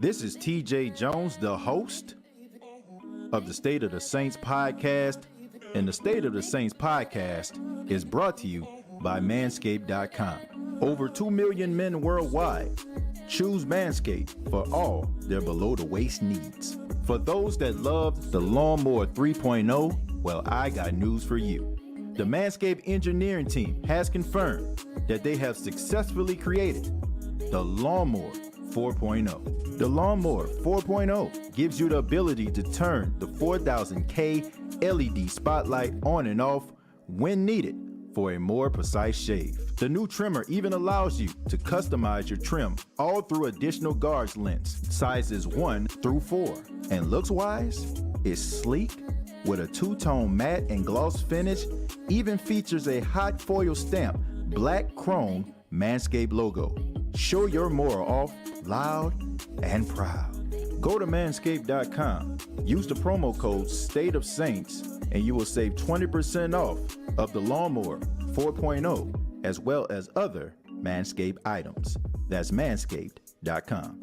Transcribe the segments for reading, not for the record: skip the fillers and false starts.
This is TJ Jones, the host of the State of the Saints podcast, and the State of the Saints podcast is brought to you by Manscaped.com. Over 2 million men worldwide choose Manscaped for all their below-the-waist needs. For those that love the Lawnmower 3.0, well, I got news for you. The Manscaped engineering team has confirmed that they have successfully created the Lawnmower 4.0. The Lawnmower 4.0 gives you the ability to turn the 4000K LED spotlight on and off when needed for a more precise shave. The new trimmer even allows you to customize your trim all through additional guards lengths, sizes 1 through 4. And looks-wise, it's sleek with a two-tone matte and gloss finish, even features a hot foil stamp, black chrome Manscaped logo. Show your more off loud and proud. Go to manscaped.com, use the promo code State of Saints, and you will save 20% off of the Lawnmower 4.0 as well as other Manscaped items. That's manscaped.com.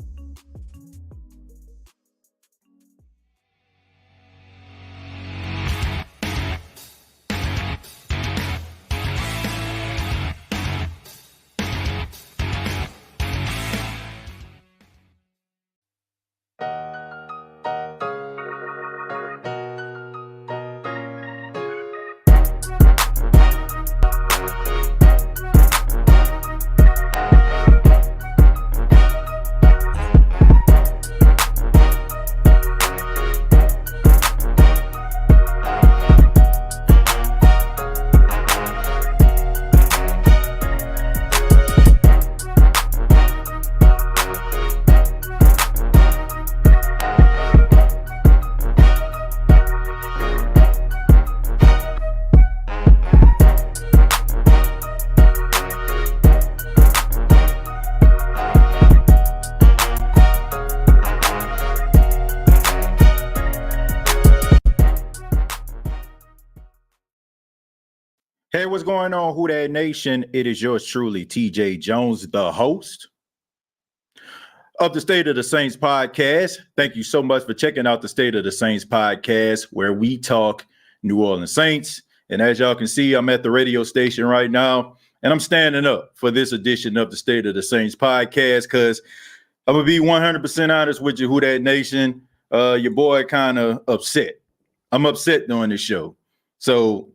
Hey, what's going on, Who Dat Nation? It is yours truly, TJ Jones, the host of the State of the Saints podcast. Thank you so much for checking out the State of the Saints podcast, where we talk New Orleans Saints. And as y'all can see, I'm at the radio station right now, and I'm standing up for this edition of the State of the Saints podcast because I'm going to be 100% honest with you, Who Dat Nation. Your boy kind of upset. I'm upset doing this show. So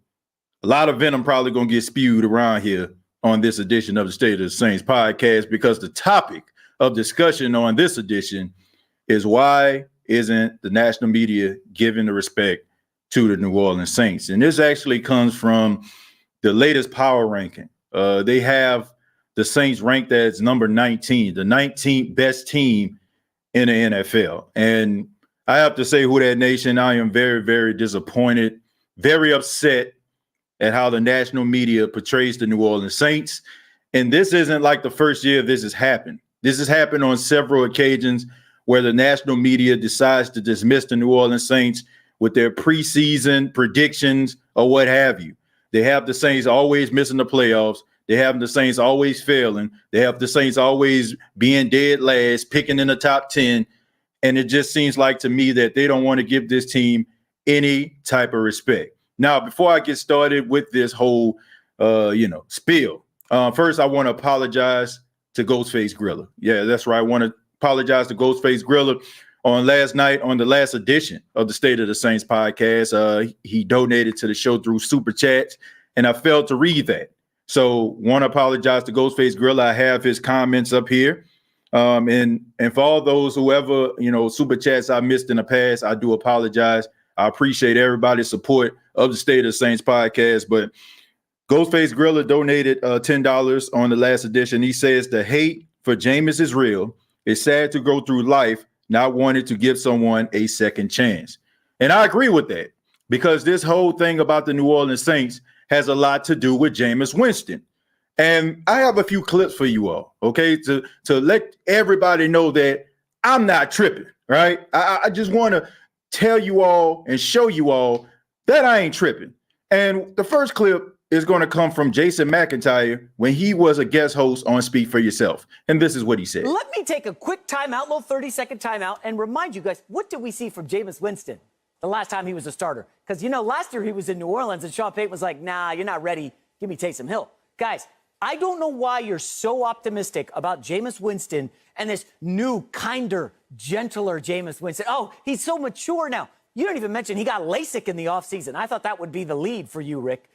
a lot of venom probably going to get spewed around here on this edition of the State of the Saints podcast because the topic of discussion on this edition is why isn't the national media giving the respect to the New Orleans Saints? And this actually comes from the latest power ranking. They have the Saints ranked as number 19, the 19th best team in the NFL. And I have to say, Who Dat Nation, I am very, very disappointed, very upset at how the national media portrays the New Orleans Saints. And this isn't like the first year this has happened. This has happened on several occasions where the national media decides to dismiss the New Orleans Saints with their preseason predictions or what have you. They have the Saints always missing the playoffs. They have the Saints always failing. They have the Saints always being dead last, picking in the top 10. And it just seems like to me that they don't want to give this team any type of respect. Now, before I get started with this whole, spiel, first I want to apologize to Ghostface Griller. Yeah, that's right. I want to apologize to Ghostface Griller. On last night, on the last edition of the State of the Saints podcast, he donated to the show through Super Chats, and I failed to read that. So want to apologize to Ghostface Griller. I have his comments up here. And for all those whoever, Super Chats I missed in the past, I do apologize. I appreciate everybody's support of the State of the Saints podcast. But Ghostface Griller donated $10 on the last edition. He says the hate for Jameis is real. It's sad to go through life not wanting to give someone a second chance. And I agree with that because this whole thing about the New Orleans Saints has a lot to do with Jameis Winston. And I have a few clips for you all, okay, to let everybody know that I'm not tripping, right? I just want to tell you all and show you all that I ain't tripping. And the first clip is going to come from Jason McIntyre when he was a guest host on Speak for Yourself. And this is what he said. Let me take a quick timeout, little 30-second timeout, and remind you guys, what did we see from Jameis Winston the last time he was a starter? Because, last year he was in New Orleans and Sean Payton was like, nah, you're not ready. Give me Taysom Hill. Guys, I don't know why you're so optimistic about Jameis Winston and this new, kinder, gentler Jameis Winston. Oh, he's so mature now. You don't even mention he got LASIK in the offseason. I thought that would be the lead for you, Rick.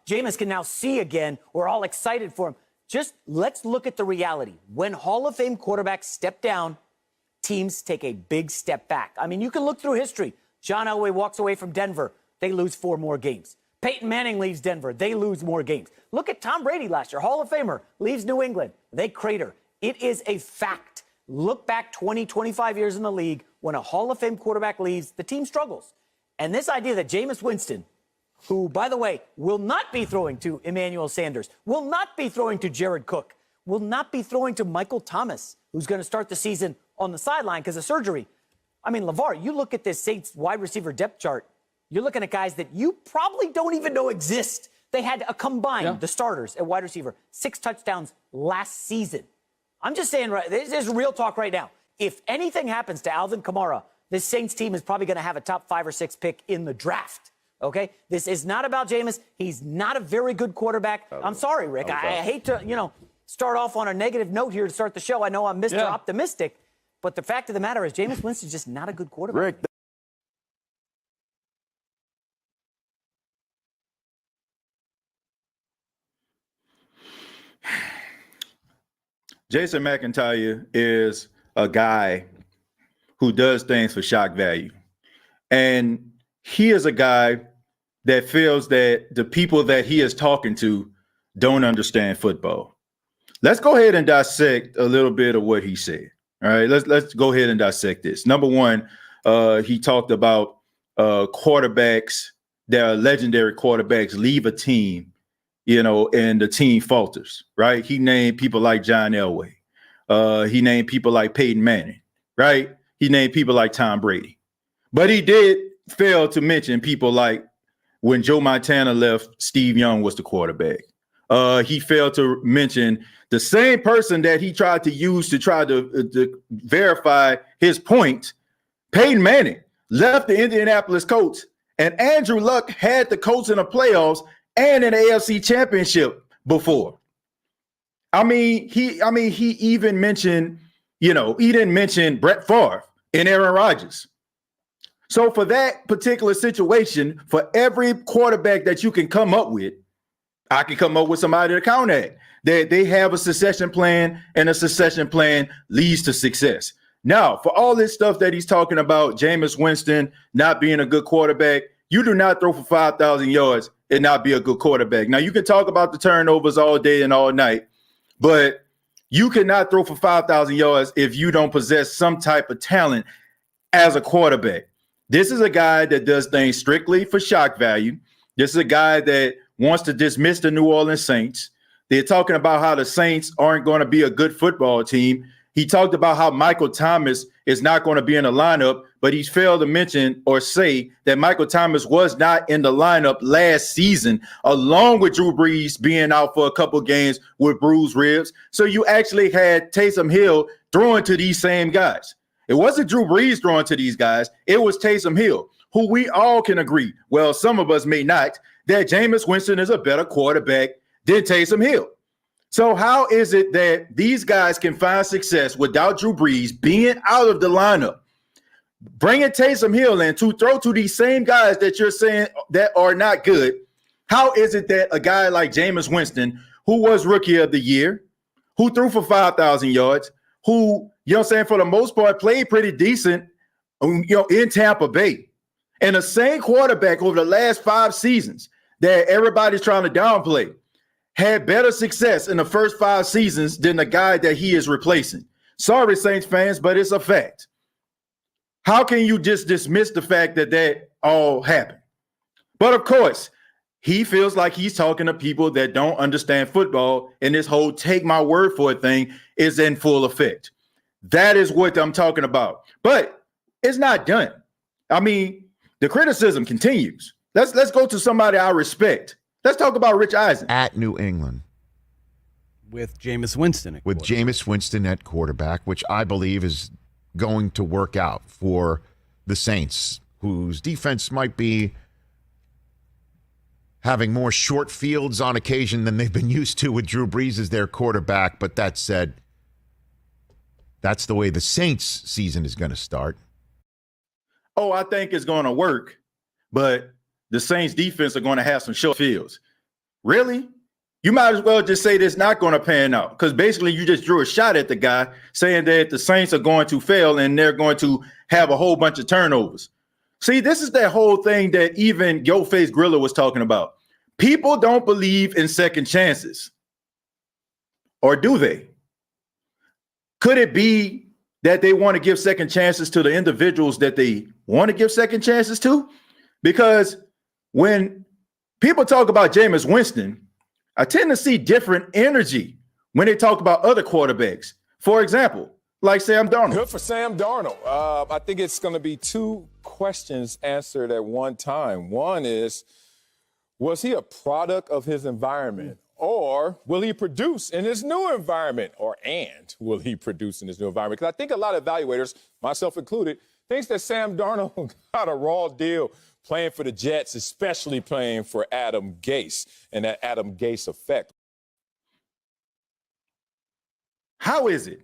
Jameis can now see again. We're all excited for him. Just let's look at the reality. When Hall of Fame quarterbacks step down, teams take a big step back. I mean, you can look through history. John Elway walks away from Denver. They lose 4 more games. Peyton Manning leaves Denver. They lose more games. Look at Tom Brady last year. Hall of Famer leaves New England. They crater. It is a fact. Look back 20, 25 years in the league. When a Hall of Fame quarterback leaves, the team struggles. And this idea that Jameis Winston, who, by the way, will not be throwing to Emmanuel Sanders, will not be throwing to Jared Cook, will not be throwing to Michael Thomas, who's going to start the season on the sideline because of surgery. I mean, LeVar, you look at this Saints wide receiver depth chart, you're looking at guys that you probably don't even know exist. They had a combined, the starters at wide receiver, 6 touchdowns last season. I'm just saying, this is real talk right now. If anything happens to Alvin Kamara, this Saints team is probably going to have a top 5 or 6 pick in the draft. Okay? This is not about Jameis. He's not a very good quarterback. I'm sorry, Rick. I hate to, start off on a negative note here to start the show. I know I'm Mr. Optimistic, but the fact of the matter is Jameis Winston's just not a good quarterback. Rick, Jason McIntyre is a guy who does things for shock value. And he is a guy that feels that the people that he is talking to don't understand football. Let's go ahead and dissect a little bit of what he said. All right, let's go ahead and dissect this. Number one, he talked about quarterbacks that are legendary quarterbacks leave a team, and the team falters, right? He named people like John Elway. He named people like Peyton Manning, right? He named people like Tom Brady. But he did fail to mention people like when Joe Montana left, Steve Young was the quarterback. He failed to mention the same person that he tried to use to try to verify his point. Peyton Manning left the Indianapolis Colts, and Andrew Luck had the Colts in the playoffs and an AFC championship before. He even mentioned, he didn't mention Brett Favre and Aaron Rodgers. So for that particular situation, for every quarterback that you can come up with, I can come up with somebody to count at. They have a succession plan, and a succession plan leads to success. Now, for all this stuff that he's talking about, Jameis Winston not being a good quarterback, you do not throw for 5,000 yards and not be a good quarterback. Now, you can talk about the turnovers all day and all night, but you cannot throw for 5,000 yards if you don't possess some type of talent as a quarterback. This is a guy that does things strictly for shock value. This is a guy that wants to dismiss the New Orleans Saints. They're talking about how the Saints aren't going to be a good football team. He talked about how Michael Thomas is not going to be in the lineup, but he's failed to mention or say that Michael Thomas was not in the lineup last season, along with Drew Brees being out for a couple games with bruised ribs. So you actually had Taysom Hill throwing to these same guys. It wasn't Drew Brees throwing to these guys. It was Taysom Hill, who we all can agree, well, some of us may not, that Jameis Winston is a better quarterback than Taysom Hill. So how is it that these guys can find success without Drew Brees being out of the lineup? Bringing Taysom Hill in to throw to these same guys that you're saying that are not good. How is it that a guy like Jameis Winston, who was rookie of the year, who threw for 5,000 yards, who, for the most part played pretty decent, in Tampa Bay, and the same quarterback over the last 5 seasons that everybody's trying to downplay, had better success in the first 5 seasons than the guy that he is replacing. Sorry, Saints fans, but it's a fact. How can you just dismiss the fact that all happened? But of course, he feels like he's talking to people that don't understand football, and this whole take my word for it thing is in full effect. That is what I'm talking about. But it's not done. The criticism continues. Let's go to somebody I respect. Let's talk about Rich Eisen. At New England. With Jameis Winston at With Jameis Winston at quarterback, which I believe is going to work out for the Saints, whose defense might be having more short fields on occasion than they've been used to with Drew Brees as their quarterback. But that said, that's the way the Saints season is going to start. Oh, I think it's going to work, but the Saints defense are going to have some short fields. Really? You might as well just say this not going to pan out, because basically you just drew a shot at the guy saying that the Saints are going to fail and they're going to have a whole bunch of turnovers. See, this is that whole thing that even Yo Face Griller was talking about. People don't believe in second chances. Or do they? Could it be that they want to give second chances to the individuals that they want to give second chances to? Because when people talk about Jameis Winston, I tend to see different energy when they talk about other quarterbacks. For example, like Sam Darnold. Good for Sam Darnold. I think it's going to be two questions answered at one time. One is, was he a product of his environment? Or will he produce in his new environment? And will he produce in his new environment? Because I think a lot of evaluators, myself included, thinks that Sam Darnold got a raw deal playing for the Jets, especially playing for Adam Gase and that Adam Gase effect. How is it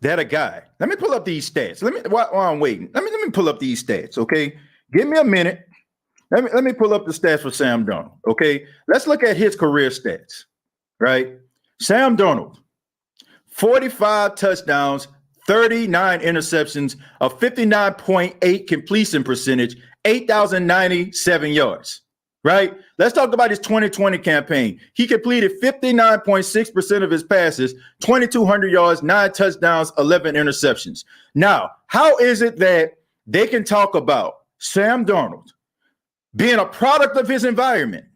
that a guy, let me pull up these stats. While I'm waiting, let me pull up these stats, okay? Give me a minute. Let me pull up the stats for Sam Darnold, okay? Let's look at his career stats, right? Sam Darnold, 45 touchdowns, 39 interceptions, a 59.8 completion percentage, 8,097 yards, right? Let's talk about his 2020 campaign. He completed 59.6% of his passes, 2,200 yards, 9 touchdowns, 11 interceptions. Now, how is it that they can talk about Sam Darnold being a product of his environment,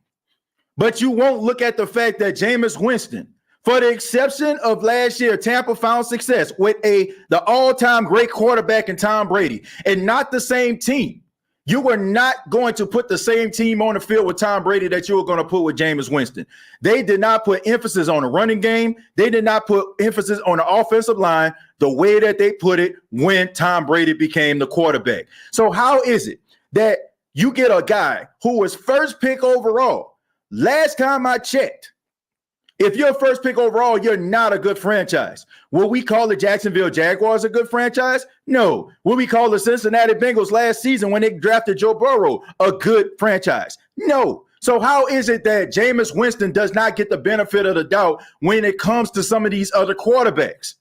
but you won't look at the fact that Jameis Winston, for the exception of last year, Tampa found success with the all-time great quarterback in Tom Brady, and not the same team. You were not going to put the same team on the field with Tom Brady that you were going to put with Jameis Winston. They did not put emphasis on the running game. They did not put emphasis on the offensive line the way that they put it when Tom Brady became the quarterback. So how is it that you get a guy who was first pick overall? Last time I checked, if you're first pick overall, you're not a good franchise. Will we call the Jacksonville Jaguars a good franchise? No. Will we call the Cincinnati Bengals last season when they drafted Joe Burrow a good franchise? No. So how is it that Jameis Winston does not get the benefit of the doubt when it comes to some of these other quarterbacks?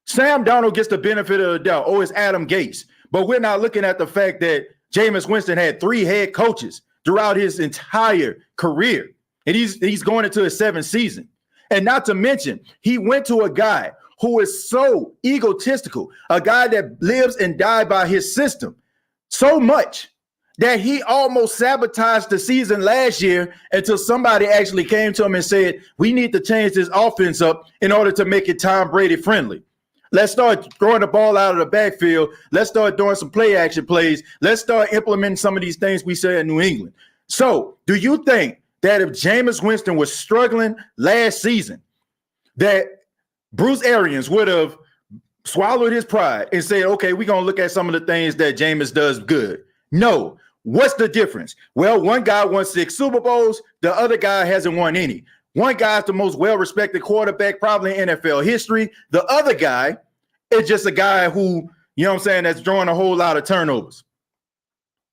Sam Darnold gets the benefit of the doubt. Oh, it's Adam Gase. But we're not looking at the fact that Jameis Winston had 3 head coaches throughout his entire career. And he's going into his 7th season. And not to mention, he went to a guy who is so egotistical, a guy that lives and dies by his system so much that he almost sabotaged the season last year until somebody actually came to him and said, we need to change this offense up in order to make it Tom Brady friendly. Let's start throwing the ball out of the backfield. Let's start doing some play action plays. Let's start implementing some of these things we said in New England. So do you think that if Jameis Winston was struggling last season, that Bruce Arians would have swallowed his pride and said, okay, we're going to look at some of the things that Jameis does good? No. What's the difference? Well, one guy won 6 Super Bowls. The other guy hasn't won any. One guy's the most well-respected quarterback probably in NFL history. The other guy is just a guy who, you know what I'm saying, that's drawing a whole lot of turnovers.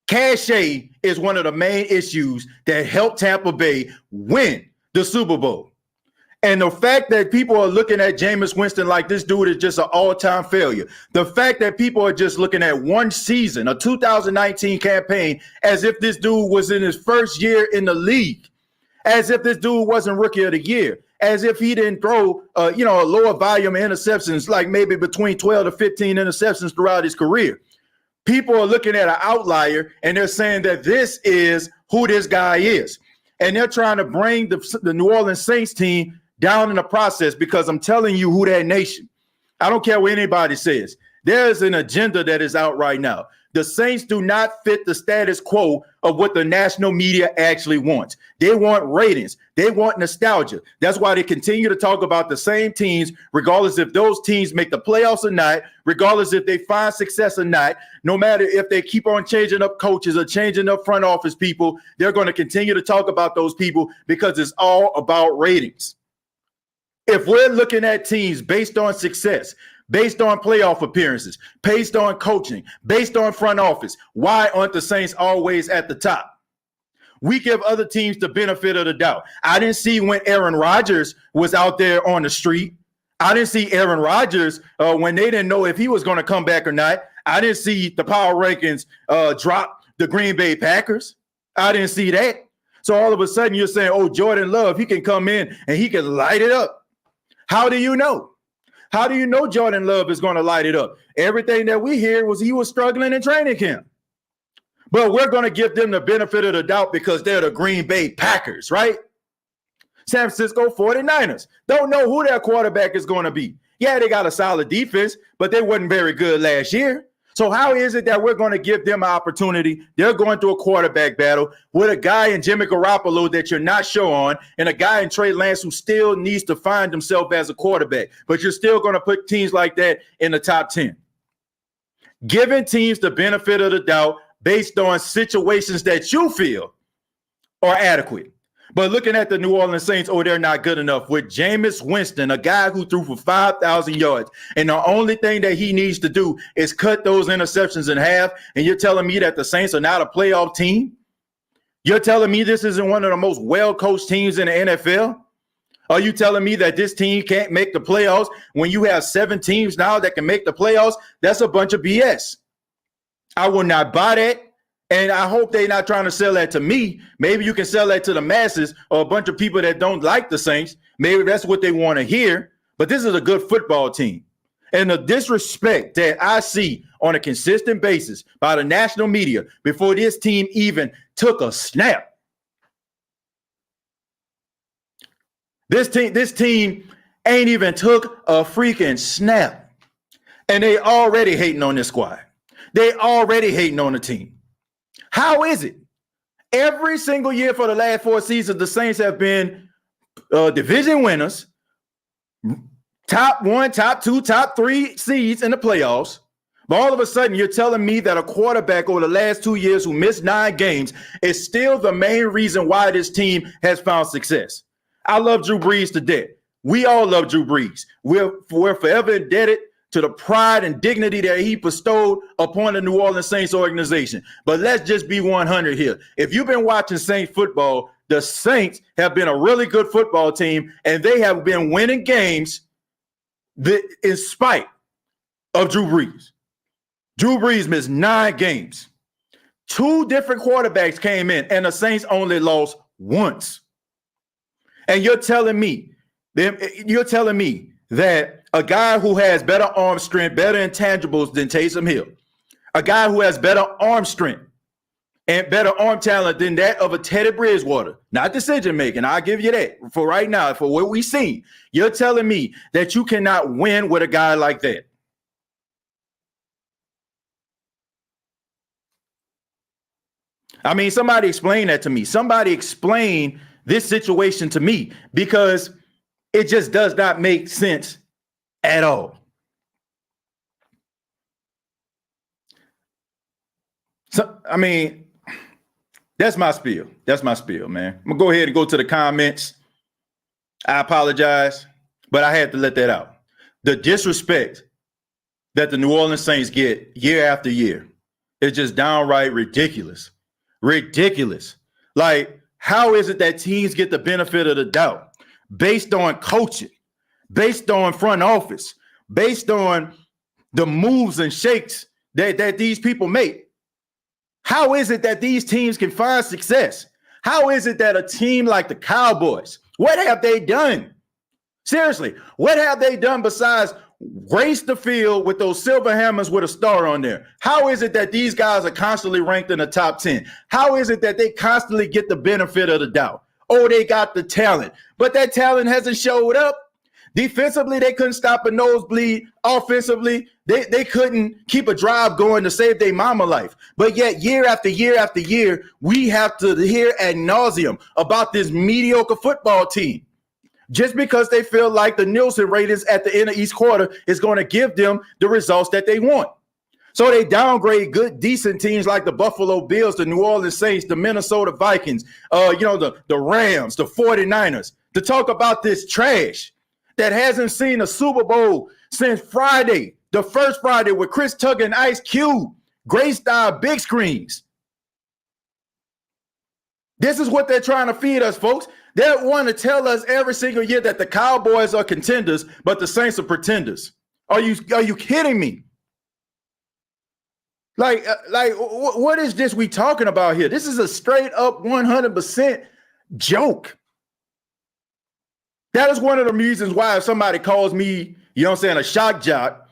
Cachet is one of the main issues that helped Tampa Bay win the Super Bowl. And the fact that people are looking at Jameis Winston like this dude is just an all-time failure. The fact that people are just looking at one season, a 2019 campaign, as if this dude was in his first year in the league, as if this dude wasn't rookie of the year, as if he didn't throw, a lower volume of interceptions, like maybe between 12 to 15 interceptions throughout his career. People are looking at an outlier and they're saying that this is who this guy is. And they're trying to bring the New Orleans Saints team down in the process, because I'm telling you who that nation. I don't care what anybody says. There's an agenda that is out right now. The Saints do not fit the status quo of what the national media actually wants. They want ratings. They want nostalgia. That's why they continue to talk about the same teams, regardless if those teams make the playoffs or not, regardless if they find success or not. No matter if they keep on changing up coaches or changing up front office people, they're going to continue to talk about those people because it's all about ratings. If we're looking at teams based on success, based on playoff appearances, based on coaching, based on front office, why aren't the Saints always at the top? We give other teams the benefit of the doubt. I didn't see when Aaron Rodgers was out there on the street. I didn't see Aaron Rodgers when they didn't know if he was going to come back or not. I didn't see the power rankings drop the Green Bay Packers. I didn't see that. So all of a sudden you're saying, oh, Jordan Love, he can come in and he can light it up. How do you know? How do you know Jordan Love is going to light it up? Everything that we hear was he was struggling in training camp. But we're going to give them the benefit of the doubt because they're the Green Bay Packers, right? San Francisco 49ers don't know who their quarterback is going to be. Yeah, they got a solid defense, but they wasn't very good last year. So how is it that we're going to give them an opportunity? They're going through a quarterback battle with a guy in Jimmy Garoppolo that you're not sure on and a guy in Trey Lance who still needs to find himself as a quarterback. But you're still going to put teams like that in the top 10. Giving teams the benefit of the doubt based on situations that you feel are adequate. But looking at the New Orleans Saints, oh, they're not good enough. With Jameis Winston, a guy who threw for 5,000 yards, and the only thing that he needs to do is cut those interceptions in half, and you're telling me that the Saints are not a playoff team? You're telling me this isn't one of the most well-coached teams in the NFL? Are you telling me that this team can't make the playoffs when you have 7 teams now that can make the playoffs? That's a bunch of BS. I will not buy that. And I hope they're not trying to sell that to me. Maybe you can sell that to the masses or a bunch of people that don't like the Saints. Maybe that's what they want to hear. But this is a good football team. And the disrespect that I see on a consistent basis by the national media before this team even took a snap. This team ain't even took a freaking snap. And they already hating on this squad. They already hating on the team. How is it? Every single year for the last 4 seasons, the Saints have been division winners, top 1, top 2, top 3 seeds in the playoffs. But all of a sudden, you're telling me that a quarterback over the last 2 years who missed 9 games is still the main reason why this team has found success. I love Drew Brees to death. We all love Drew Brees. We're forever indebted to the pride and dignity that he bestowed upon the New Orleans Saints organization. But let's just be 100 here. If you've been watching Saints football, the Saints have been a really good football team, and they have been winning games in spite of Drew Brees. Drew Brees missed 9 games. 2 different quarterbacks came in, and the Saints only lost once. And you're telling me that a guy who has better arm strength, better intangibles than Taysom Hill, a guy who has better arm strength and better arm talent than that of a Teddy Bridgewater, not decision making, I'll give you that for right now, for what we've seen. You're telling me that you cannot win with a guy like that. I mean, somebody explain that to me. Somebody explain this situation to me, because it just does not make sense at all. So, I mean, that's my spiel. That's my spiel, man. I'm going to go ahead and go to the comments. I apologize, but I had to let that out. The disrespect that the New Orleans Saints get year after year is just downright ridiculous. Ridiculous. Like, how is it that teams get the benefit of the doubt based on coaching, based on front office, based on the moves and shakes that these people make? How is it that these teams can find success? How is it that a team like the Cowboys, what have they done? Seriously, what have they done besides grace the field with those silver hammers with a star on there? How is it that these guys are constantly ranked in the top 10? How is it that they constantly get the benefit of the doubt? Oh, they got the talent, but that talent hasn't showed up. Defensively, they couldn't stop a nosebleed. Offensively, they couldn't keep a drive going to save their mama life. But yet, year after year after year, we have to hear ad nauseum about this mediocre football team. Just because they feel like the Nielsen ratings at the end of each quarter is going to give them the results that they want. So they downgrade good, decent teams like the Buffalo Bills, the New Orleans Saints, the Minnesota Vikings, the Rams, the 49ers, to talk about this trash that hasn't seen a Super Bowl since Friday, the first Friday with Chris Tucker and Ice Cube, great style big screens. This is what they're trying to feed us, folks. They want to tell us every single year that the Cowboys are contenders, but the Saints are pretenders. Are you kidding me? Like, what is this we talking about here? This is a straight up 100% joke. That is one of the reasons why if somebody calls me, a shock jock,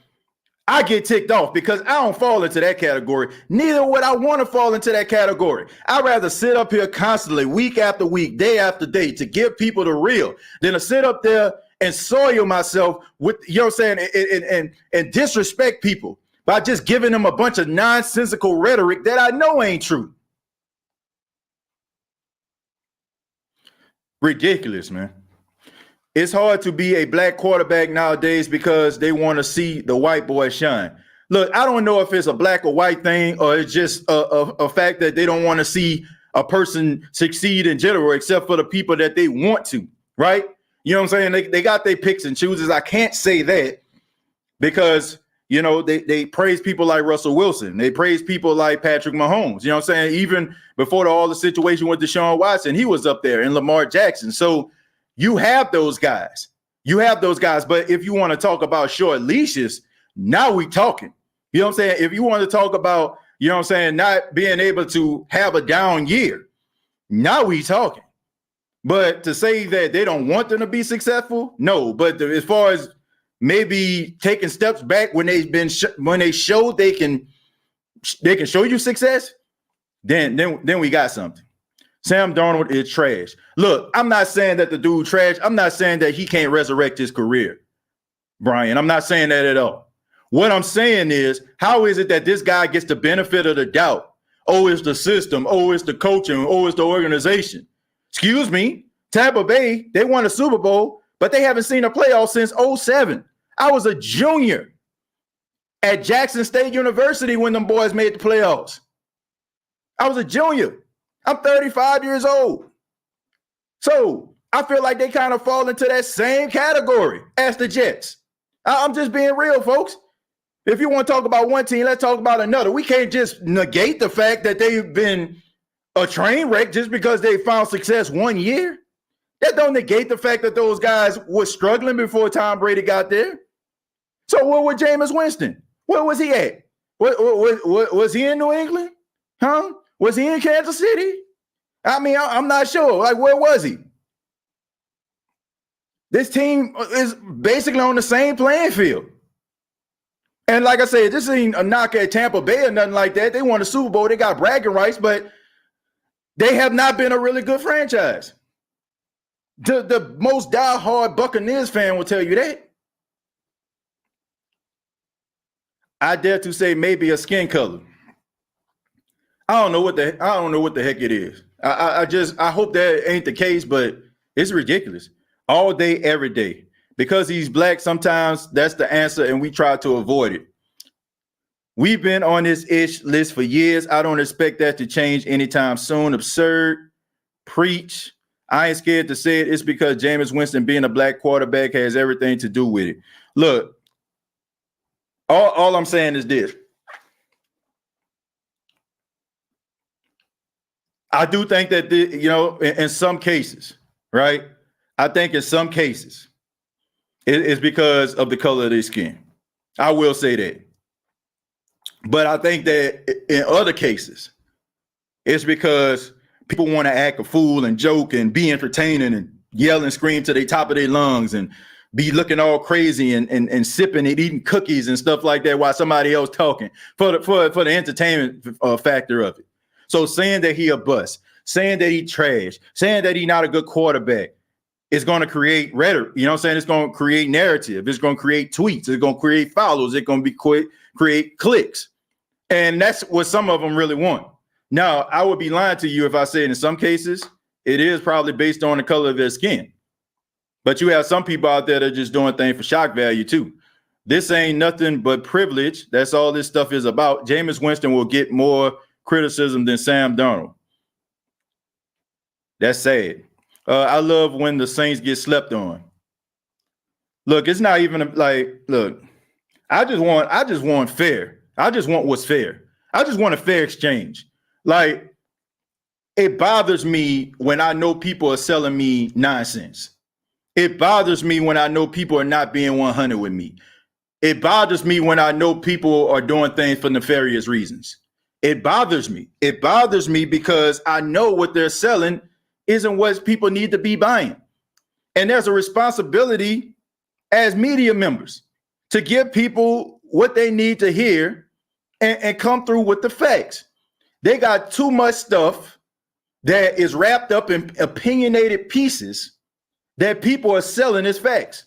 I get ticked off because I don't fall into that category. Neither would I want to fall into that category. I'd rather sit up here constantly, week after week, day after day, to give people the real than to sit up there and soil myself with, and disrespect people by just giving them a bunch of nonsensical rhetoric that I know ain't true. Ridiculous, man. It's hard to be a black quarterback nowadays because they want to see the white boy shine. Look, I don't know if it's a black or white thing or it's just a fact that they don't want to see a person succeed in general, except for the people that they want to, right? You know what I'm saying? They got their picks and chooses. I can't say that because, they praise people like Russell Wilson. They praise people like Patrick Mahomes. You know what I'm saying? Even before all the situation with Deshaun Watson, he was up there, and Lamar Jackson. So you have those guys. But if you want to talk about short leashes, now we talking. You know what I'm saying? If you want to talk about, not being able to have a down year, now we talking. But to say that they don't want them to be successful, no. But as far as maybe taking steps back when when they showed they can show you success, then we got something. Sam Darnold is trash. Look, I'm not saying that the dude trash. I'm not saying that he can't resurrect his career, Brian. I'm not saying that at all. What I'm saying is, how is it that this guy gets the benefit of the doubt? Oh, it's the system. Oh, it's the coaching. Oh, it's the organization. Excuse me. Tampa Bay, they won a Super Bowl, but they haven't seen a playoff since 2007. I was a junior at Jackson State University when them boys made the playoffs. I was a junior. I'm 35 years old. So I feel like they kind of fall into that same category as the Jets. I'm just being real, folks. If you want to talk about one team, let's talk about another. We can't just negate the fact that they've been a train wreck just because they found success one year. That don't negate the fact that those guys were struggling before Tom Brady got there. So where was Jameis Winston? Where was he at? Was he in New England? Huh? Was he in Kansas City? I mean, I'm not sure. Like, where was he? This team is basically on the same playing field. And like I said, this ain't a knock at Tampa Bay or nothing like that. They won a Super Bowl. They got bragging rights, but they have not been a really good franchise. The most diehard Buccaneers fan will tell you that. I dare to say maybe a skin color. I don't know what the heck it is. I hope that ain't the case, but it's ridiculous. All day, every day. Because he's black, sometimes that's the answer, and we try to avoid it. We've been on this ish list for years. I don't expect that to change anytime soon. Absurd. Preach. I ain't scared to say it. It's because Jameis Winston being a black quarterback has everything to do with it. Look, all I'm saying is this. I do think that, in some cases, right? I think in some cases, it's because of the color of their skin. I will say that. But I think that in other cases, it's because people want to act a fool and joke and be entertaining and yell and scream to the top of their lungs and be looking all crazy and sipping and eating cookies and stuff like that while somebody else talking for the entertainment factor of it. So saying that he a bust, saying that he trash, saying that he not a good quarterback, It's going to create rhetoric. You know what I'm saying? It's going to create narrative. It's going to create tweets. It's going to create follows. It's going to create clicks. And that's what some of them really want. Now, I would be lying to you if I said in some cases, it is probably based on the color of their skin. But you have some people out there that are just doing things for shock value too. This ain't nothing but privilege. That's all this stuff is about. Jameis Winston will get more criticism than Sam Darnold. That's sad. I love when the Saints get slept on. Look, it's not even like, look, I just want fair. I just want what's fair. I just want a fair exchange. Like, it bothers me when I know people are selling me nonsense. It bothers me when I know people are not being 100 with me. It bothers me when I know people are doing things for nefarious reasons. It bothers me. It bothers me because I know what they're selling isn't what people need to be buying. And there's a responsibility as media members to give people what they need to hear and come through with the facts. They got too much stuff that is wrapped up in opinionated pieces that people are selling as facts.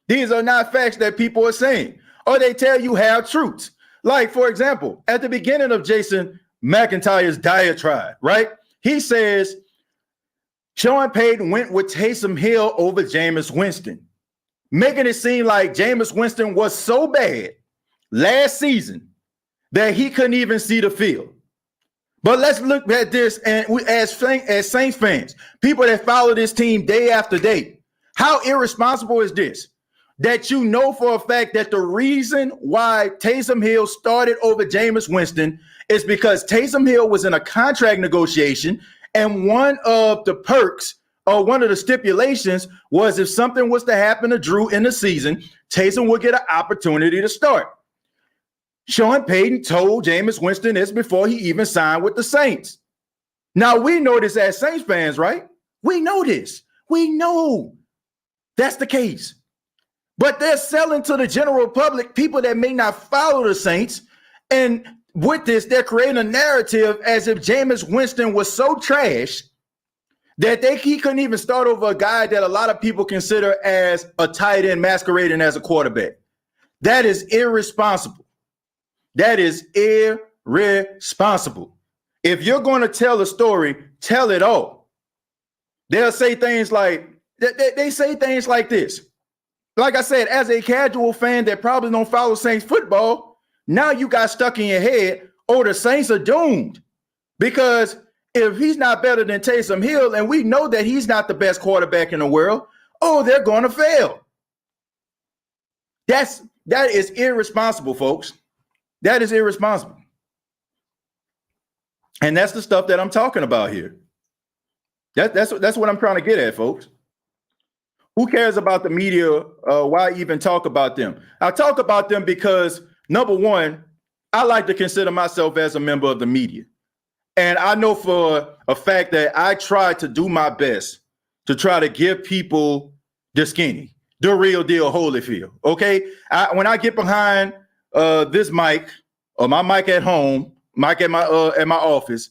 These are not facts that people are saying, or they tell you half truths. Like, for example, at the beginning of Jason McIntyre's diatribe, right? He says, Sean Payton went with Taysom Hill over Jameis Winston, making it seem like Jameis Winston was so bad last season that he couldn't even see the field. But let's look at this, and we, as Saints fans, people that follow this team day after day, how irresponsible is this? That you know for a fact that the reason why Taysom Hill started over Jameis Winston is because Taysom Hill was in a contract negotiation, and one of the perks or one of the stipulations was if something was to happen to Drew in the season, Taysom would get an opportunity to start. Sean Payton told Jameis Winston this before he even signed with the Saints. Now, we know this as Saints fans, right? We know this. We know that's the case. But they're selling to the general public, people that may not follow the Saints. And with this, they're creating a narrative as if Jameis Winston was so trash that he couldn't even start over a guy that a lot of people consider as a tight end masquerading as a quarterback. That is irresponsible. That is irresponsible. If you're going to tell a story, tell it all. They'll say things like, they say things like this. Like I said, as a casual fan that probably don't follow Saints football, now you got stuck in your head, oh, the Saints are doomed. Because if he's not better than Taysom Hill, and we know that he's not the best quarterback in the world, oh, they're going to fail. That is irresponsible, folks. That is irresponsible. And that's the stuff that I'm talking about here. That's what I'm trying to get at, folks. Who cares about the media? Why even talk about them? I talk about them because, number one, I like to consider myself as a member of the media. And I know for a fact that I try to do my best to try to give people the skinny, the real deal Holyfield, okay? When I get behind this mic or my mic at home, mic at my office,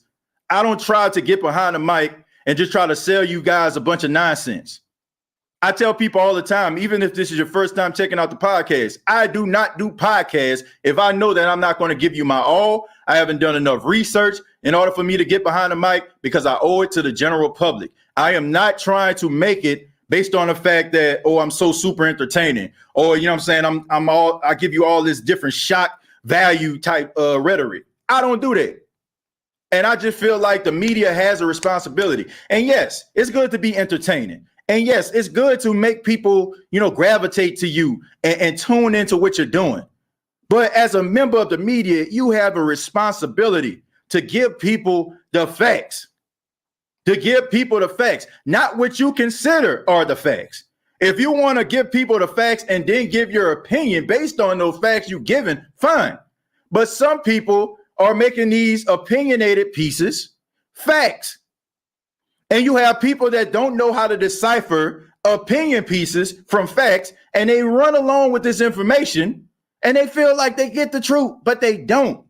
I don't try to get behind the mic and just try to sell you guys a bunch of nonsense. I tell people all the time, even if this is your first time checking out the podcast, I do not do podcasts if I know that I'm not going to give you my all. I haven't done enough research in order for me to get behind the mic because I owe it to the general public. I am not trying to make it based on the fact that, oh, I'm so super entertaining, or, you know what I'm saying, I give you all this different shock value type rhetoric. I don't do that. And I just feel like the media has a responsibility. And yes, it's good to be entertaining. And yes, it's good to make people, gravitate to you and tune into what you're doing. But as a member of the media, you have a responsibility to give people the facts, not what you consider are the facts. If you want to give people the facts and then give your opinion based on those facts you've given, fine. But some people are making these opinionated pieces facts. And you have people that don't know how to decipher opinion pieces from facts, and they run along with this information and they feel like they get the truth, but they don't.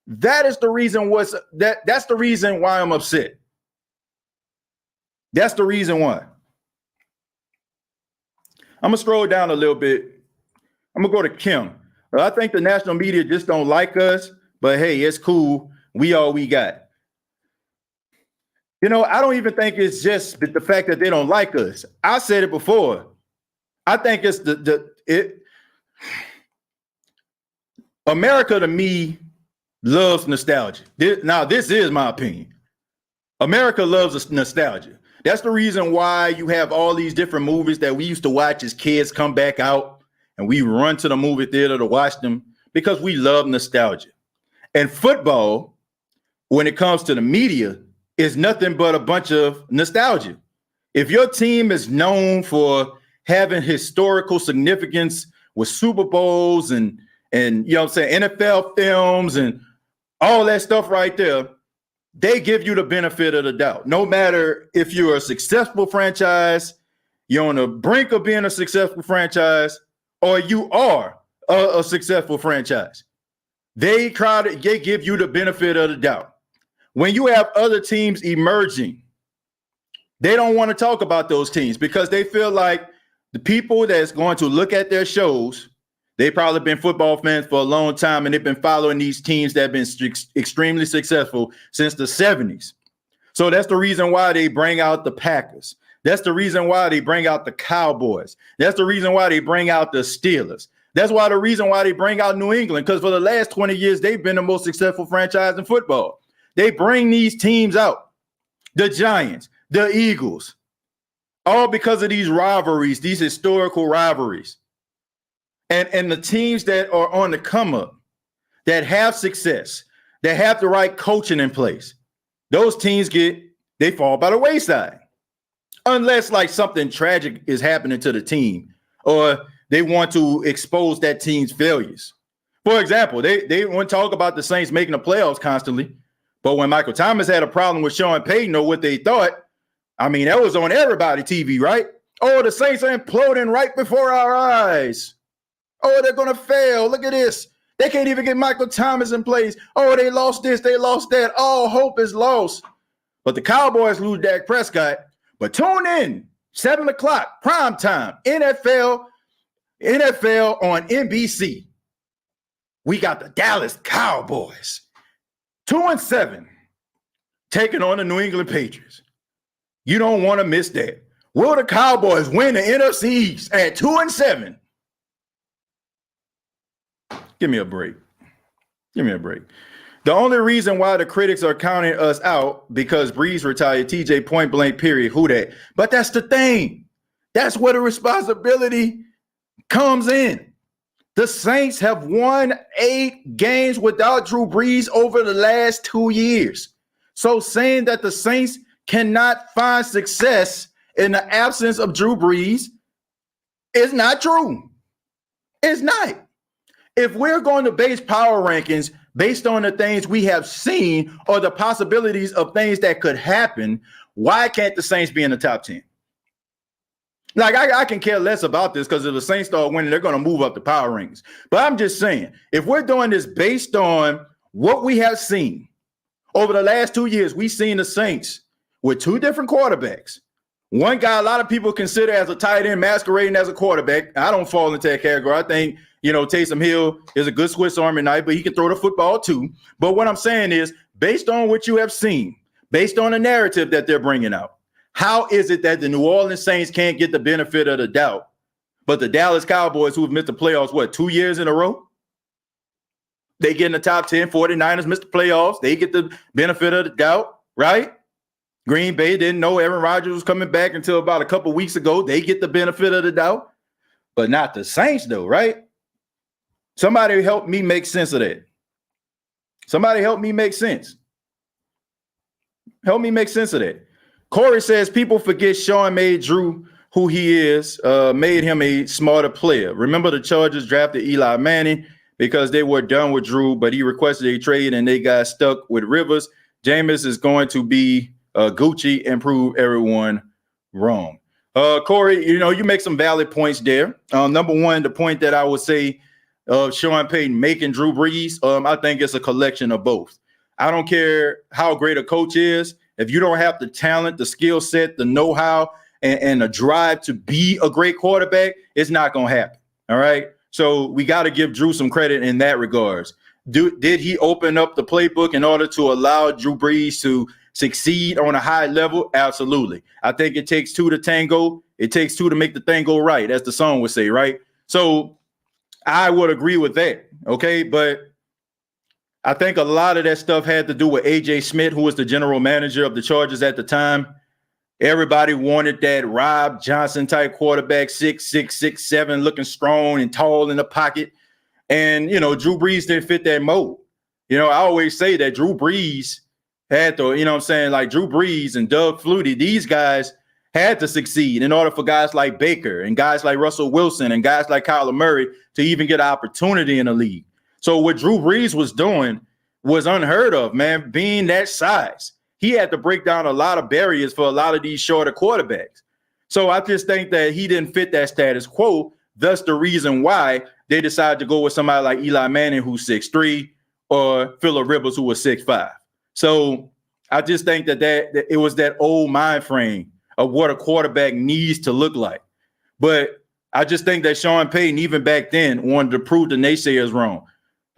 That's the reason why I'm upset. That's the reason why. I'm gonna scroll down a little bit. I'm gonna go to Kim. I think the national media just don't like us, but hey, it's cool. We all we got. You know, I don't even think it's just the fact that they don't like us. I said it before. I think it's America to me loves nostalgia. This is my opinion. America loves nostalgia. That's the reason why you have all these different movies that we used to watch as kids come back out, and we run to the movie theater to watch them because we love nostalgia. And football, when it comes to the media, is nothing but a bunch of nostalgia. If your team is known for having historical significance with Super Bowls and you know what I'm saying, NFL films and all that stuff right there, they give you the benefit of the doubt. No matter if you're a successful franchise, you're on the brink of being a successful franchise, or you are a successful franchise. They give you the benefit of the doubt. When you have other teams emerging, they don't want to talk about those teams because they feel like the people that's going to look at their shows, they've probably been football fans for a long time, and they've been following these teams that have been extremely successful since the 70s. So that's the reason why they bring out the Packers. That's the reason why they bring out the Cowboys. That's the reason why they bring out the Steelers. That's why the reason why they bring out New England, because for the last 20 years, they've been the most successful franchise in football. They bring these teams out, the Giants, the Eagles, all because of these rivalries, these historical rivalries. And the teams that are on the come up, that have success, that have the right coaching in place, those teams they fall by the wayside. Unless like something tragic is happening to the team or they want to expose that team's failures. For example, they want to talk about the Saints making the playoffs constantly. But when Michael Thomas had a problem with Sean Payton or what they thought, I mean, that was on everybody's TV, right? Oh, the Saints are imploding right before our eyes. Oh, they're going to fail. Look at this. They can't even get Michael Thomas in place. Oh, they lost this. They lost that. All hope is lost. But the Cowboys lose Dak Prescott. But tune in, 7 o'clock, prime time, NFL on NBC. We got the Dallas Cowboys, 2-7, taking on the New England Patriots. You don't want to miss that. Will the Cowboys win the NFC East at 2-7? Give me a break. Give me a break. The only reason why the critics are counting us out because Breeze retired, TJ point blank, period. Who that? But that's the thing. That's where the responsibility comes in. The Saints have won 8 games without Drew Brees over the last 2 years. So saying that the Saints cannot find success in the absence of Drew Brees is not true. It's not. If we're going to base power rankings based on the things we have seen or the possibilities of things that could happen, why can't the Saints be in the top 10? Like, I can care less about this because if the Saints start winning, they're going to move up the power rankings. But I'm just saying, if we're doing this based on what we have seen over the last 2 years, we've seen the Saints with 2 different quarterbacks. One guy a lot of people consider as a tight end masquerading as a quarterback. I don't fall into that category. I think, Taysom Hill is a good Swiss Army knife, but he can throw the football too. But what I'm saying is, based on what you have seen, based on the narrative that they're bringing out, how is it that the New Orleans Saints can't get the benefit of the doubt, but the Dallas Cowboys, who have missed the playoffs, 2 years in a row? They get in the top 10. 49ers missed the playoffs. They get the benefit of the doubt, right? Green Bay didn't know Aaron Rodgers was coming back until about a couple weeks ago. They get the benefit of the doubt, but not the Saints, though, right? Somebody help me make sense of that. Somebody help me make sense. Help me make sense of that. Corey says people forget Sean made Drew who he is, made him a smarter player. Remember the Chargers drafted Eli Manning because they were done with Drew, but he requested a trade and they got stuck with Rivers. Jameis is going to be Gucci and prove everyone wrong. Corey, you make some valid points there. Number one, the point that I would say of Sean Payton making Drew Brees, I think it's a collection of both. I don't care how great a coach is. If you don't have the talent, the skill set, the know-how, and a drive to be a great quarterback, it's not going to happen. All right. So we got to give Drew some credit in that regards. Did he open up the playbook in order to allow Drew Brees to succeed on a high level? Absolutely. I think it takes two to tango. It takes two to make the thing go right, as the song would say, right? So I would agree with that. Okay. But I think a lot of that stuff had to do with A.J. Smith, who was the general manager of the Chargers at the time. Everybody wanted that Rob Johnson type quarterback, 6'6", 6'7", looking strong and tall in the pocket. And, you know, Drew Brees didn't fit that mold. You know, I always say that Drew Brees had to, you know what I'm saying, like Drew Brees and Doug Flutie, these guys had to succeed in order for guys like Baker and guys like Russell Wilson and guys like Kyler Murray to even get an opportunity in the league. So what Drew Brees was doing was unheard of, man, being that size. He had to break down a lot of barriers for a lot of these shorter quarterbacks. So I just think that he didn't fit that status quo. Thus, the reason why they decided to go with somebody like Eli Manning, who's 6'3", or Phillip Rivers, who was 6'5". So I just think that it was that old mind frame of what a quarterback needs to look like. But I just think that Sean Payton, even back then, wanted to prove the naysayers wrong.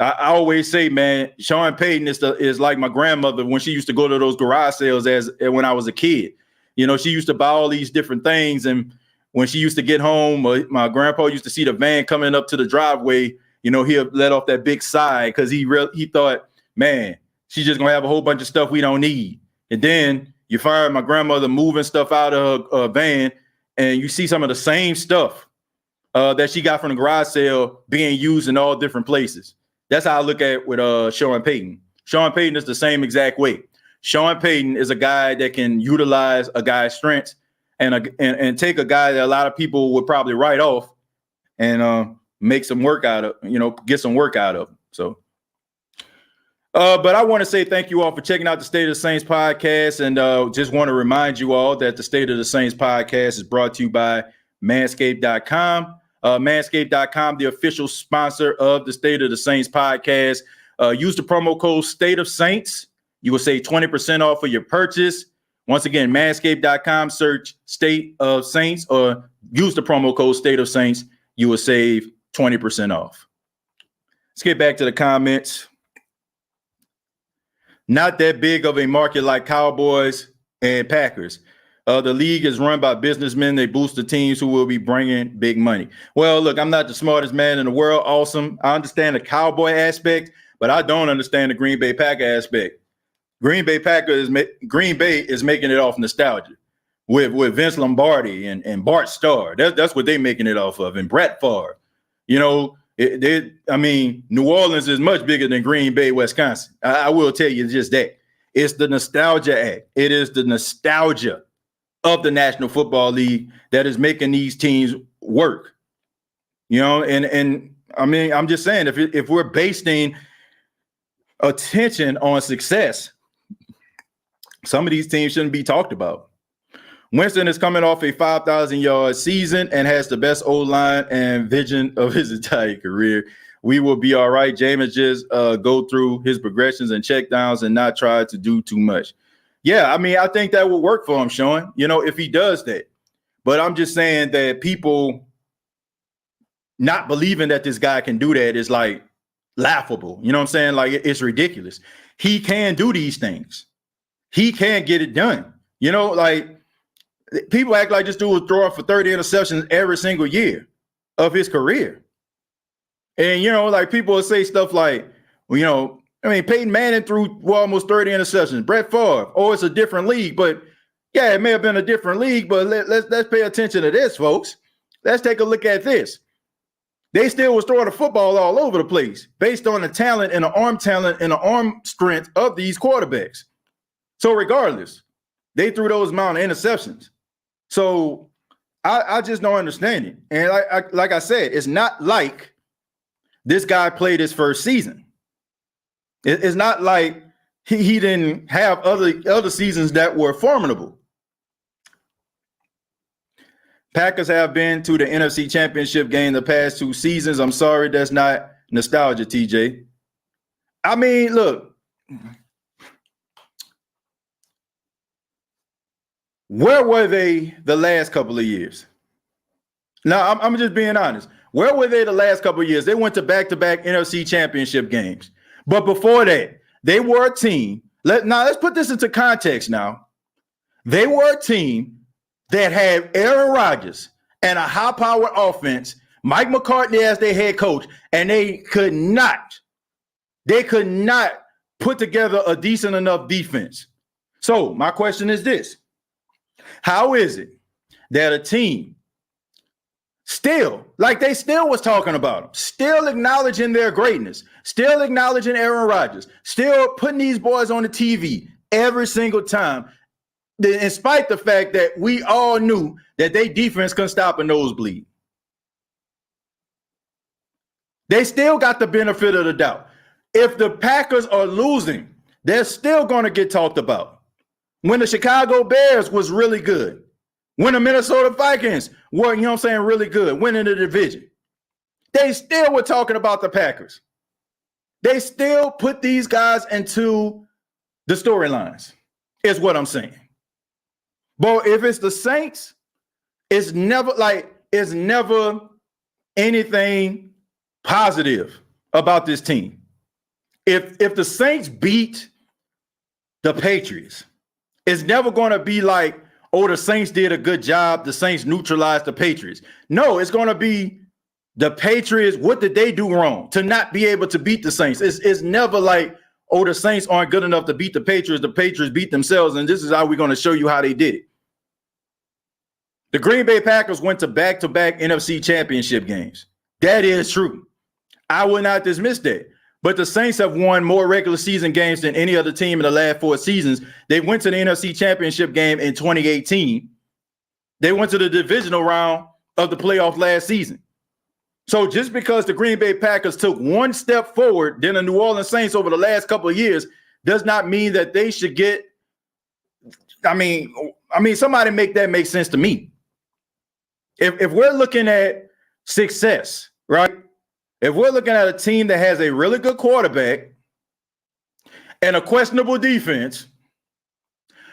I always say, man, Sean Payton is like my grandmother when she used to go to those garage sales when I was a kid. You know, she used to buy all these different things, and when she used to get home, my grandpa used to see the van coming up to the driveway. You know, he'll let off that big sigh because he thought, man, she's just gonna have a whole bunch of stuff we don't need. And then you find my grandmother moving stuff out of her van, and you see some of the same stuff that she got from the garage sale being used in all different places. That's how I look at it with Sean Payton. Sean Payton is the same exact way. Sean Payton is a guy that can utilize a guy's strengths and take a guy that a lot of people would probably write off and make some work out of, get some work out of. So, but I want to say thank you all for checking out the State of the Saints podcast, and just want to remind you all that the State of the Saints podcast is brought to you by Manscaped.com. Manscaped.com, the official sponsor of the State of the Saints podcast. Use the promo code State of Saints. You will save 20% off of your purchase. Once again, Manscaped.com, search State of Saints, or use the promo code State of Saints. You will save 20% off. Let's get back to the comments. Not that big of a market like Cowboys and Packers. The league is run by businessmen. They boost the teams who will be bringing big money. Well, look, I'm not the smartest man in the world. Awesome. I understand the Cowboy aspect, but I don't understand the Green Bay Packer aspect. Green Bay is making it off nostalgia with Vince Lombardi and Bart Starr. That's what they're making it off of, and Brett Favre. You know, New Orleans is much bigger than Green Bay, Wisconsin. I will tell you just that. It's the nostalgia act. It is the nostalgia of the National Football League that is making these teams work. You know, and I mean, I'm just saying, if we're basing attention on success, some of these teams shouldn't be talked about. Winston is coming off a 5,000-yard season and has the best O-line and vision of his entire career. We will be all right. Jameis just go through his progressions and check downs and not try to do too much. Yeah, I mean, I think that would work for him, Sean, if he does that. But I'm just saying that people not believing that this guy can do that is like laughable. You know what I'm saying? Like, it's ridiculous. He can do these things. He can get it done. Like, people act like this dude was throwing for 30 interceptions every single year of his career. And, like, people will say stuff like, Peyton Manning threw almost 30 interceptions. Brett Favre, it's a different league. But, yeah, it may have been a different league, but let's pay attention to this, folks. Let's take a look at this. They still was throwing the football all over the place based on the talent and the arm strength of these quarterbacks. So regardless, they threw those amount of interceptions. So I just don't understand it. And like I said, it's not like this guy played his first season. It's not like he didn't have other seasons that were formidable. Packers have been to the NFC Championship game the past 2 seasons. I'm sorry, that's not nostalgia, TJ. I mean, look. Where were they the last couple of years? Now, I'm just being honest. Where were they the last couple of years? They went to back-to-back NFC championship games. But before that, they were a team. Let's put this into context now. They were a team that had Aaron Rodgers and a high-powered offense, Mike McCarthy as their head coach, and they could not put together a decent enough defense. So my question is this. How is it that a team still, like they still was talking about them, still acknowledging their greatness, still acknowledging Aaron Rodgers, still putting these boys on the TV every single time, in spite the fact that we all knew that their defense couldn't stop a nosebleed? They still got the benefit of the doubt. If the Packers are losing, they're still going to get talked about. When the Chicago Bears was really good, when the Minnesota Vikings were, really good, winning the division, they still were talking about the Packers. They still put these guys into the storylines, is what I'm saying. But if it's the Saints, it's never anything positive about this team. If the Saints beat the Patriots, it's never going to be like, oh, the Saints did a good job, the Saints neutralized the Patriots. No, it's going to be the Patriots, what did they do wrong to not be able to beat the Saints? It's never like, oh, the Saints aren't good enough to beat the Patriots beat themselves, and this is how we're going to show you how they did it. The Green Bay Packers went to back-to-back NFC championship games. That is true. I will not dismiss that. But the Saints have won more regular season games than any other team in the last 4 seasons. They went to the NFC championship game in 2018. They went to the divisional round of the playoff last season. So just because the Green Bay Packers took one step forward than the New Orleans Saints over the last couple of years does not mean that they should get, I mean, somebody make that make sense to me. If we're looking at success, right? If we're looking at a team that has a really good quarterback and a questionable defense,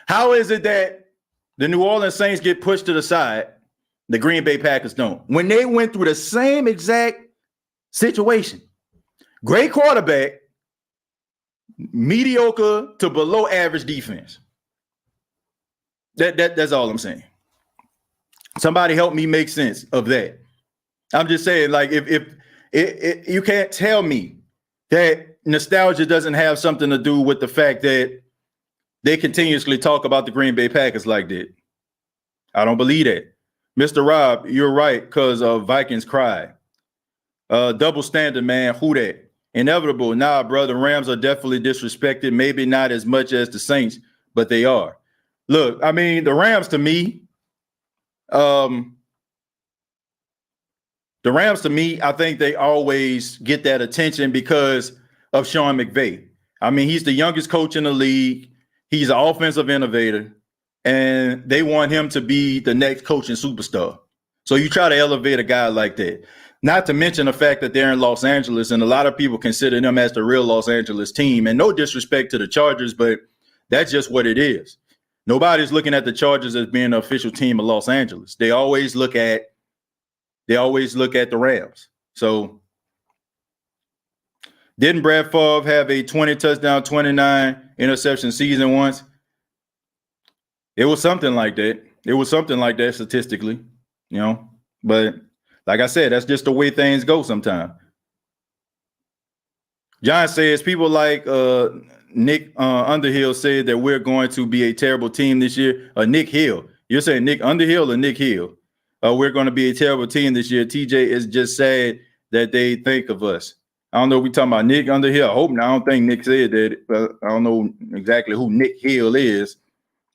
how is it that the New Orleans Saints get pushed to the side, the Green Bay Packers don't? When they went through the same exact situation, great quarterback, mediocre to below average defense. That's all I'm saying. Somebody help me make sense of that. I'm just saying, like, if you can't tell me that nostalgia doesn't have something to do with the fact that they continuously talk about the Green Bay Packers like that. I don't believe that. Mr. Rob, you're right, because Vikings cry. Double standard, man. Who that? Inevitable. Nah, brother, Rams are definitely disrespected. Maybe not as much as the Saints, but they are. Look, I mean, the Rams to me, I think they always get that attention because of Sean McVay. I mean, he's the youngest coach in the league. He's an offensive innovator, and they want him to be the next coaching superstar. So you try to elevate a guy like that. Not to mention the fact that they're in Los Angeles, and a lot of people consider them as the real Los Angeles team. And no disrespect to the Chargers, but that's just what it is. Nobody's looking at the Chargers as being the official team of Los Angeles. They always look at the Rams. So didn't Brad Favre have a 20 touchdown, 29 interception season once? It was something like that. It was something like that statistically, But like I said, that's just the way things go sometimes. John says people like Nick Underhill said that we're going to be a terrible team this year. Nick Hill. You're saying Nick Underhill or Nick Hill? We're going to be a terrible team this year. TJ is just sad that they think of us. I don't know if we're talking about Nick Underhill. I hope not. I don't think Nick said that. But I don't know exactly who Nick Hill is.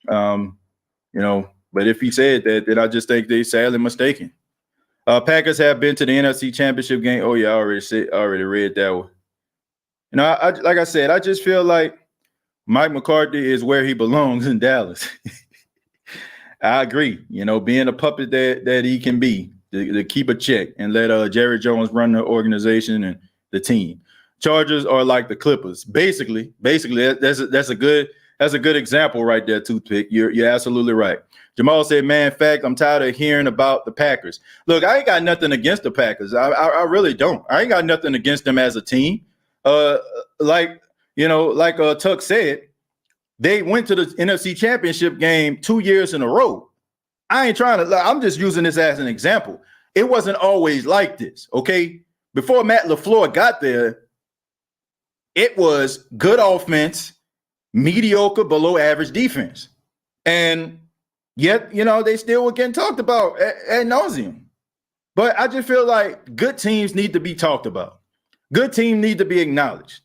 But if he said that, then I just think they're sadly mistaken. Packers have been to the NFC Championship game. Oh, yeah, I already read that one. Like I said, I just feel like Mike McCarthy is where he belongs in Dallas. I agree. Being a puppet that he can be to keep a check and let Jerry Jones run the organization and the team. Chargers are like the Clippers. Basically, that's That's a good example right there, Toothpick. You're absolutely right. Jamal said, man, in fact, I'm tired of hearing about the Packers. Look, I ain't got nothing against the Packers. I really don't. I ain't got nothing against them as a team. Like Tuck said, they went to the NFC Championship game 2 years in a row. I ain't trying to, I'm just using this as an example. It wasn't always like this, okay? Before Matt LaFleur got there, it was good offense, mediocre, below average defense. And yet, they still were getting talked about ad nauseum. But I just feel like good teams need to be talked about. Good teams need to be acknowledged.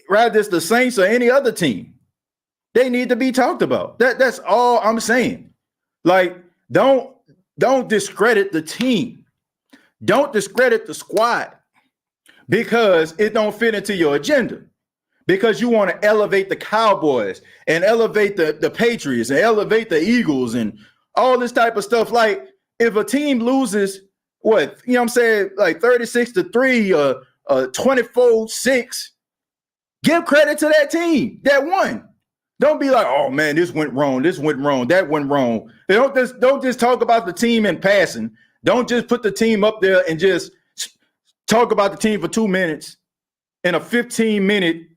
Rather it's the Saints or any other team, they need to be talked about. That's all I'm saying. Like, don't discredit the team. Don't discredit the squad because it don't fit into your agenda. Because you want to elevate the Cowboys and elevate the Patriots and elevate the Eagles and all this type of stuff. Like, if a team loses, like 36-3 or 24-6, give credit to that team that won. Don't be like, oh man, this went wrong, that went wrong. Don't just talk about the team in passing. Don't just put the team up there and just talk about the team for 2 minutes in a 15-minute,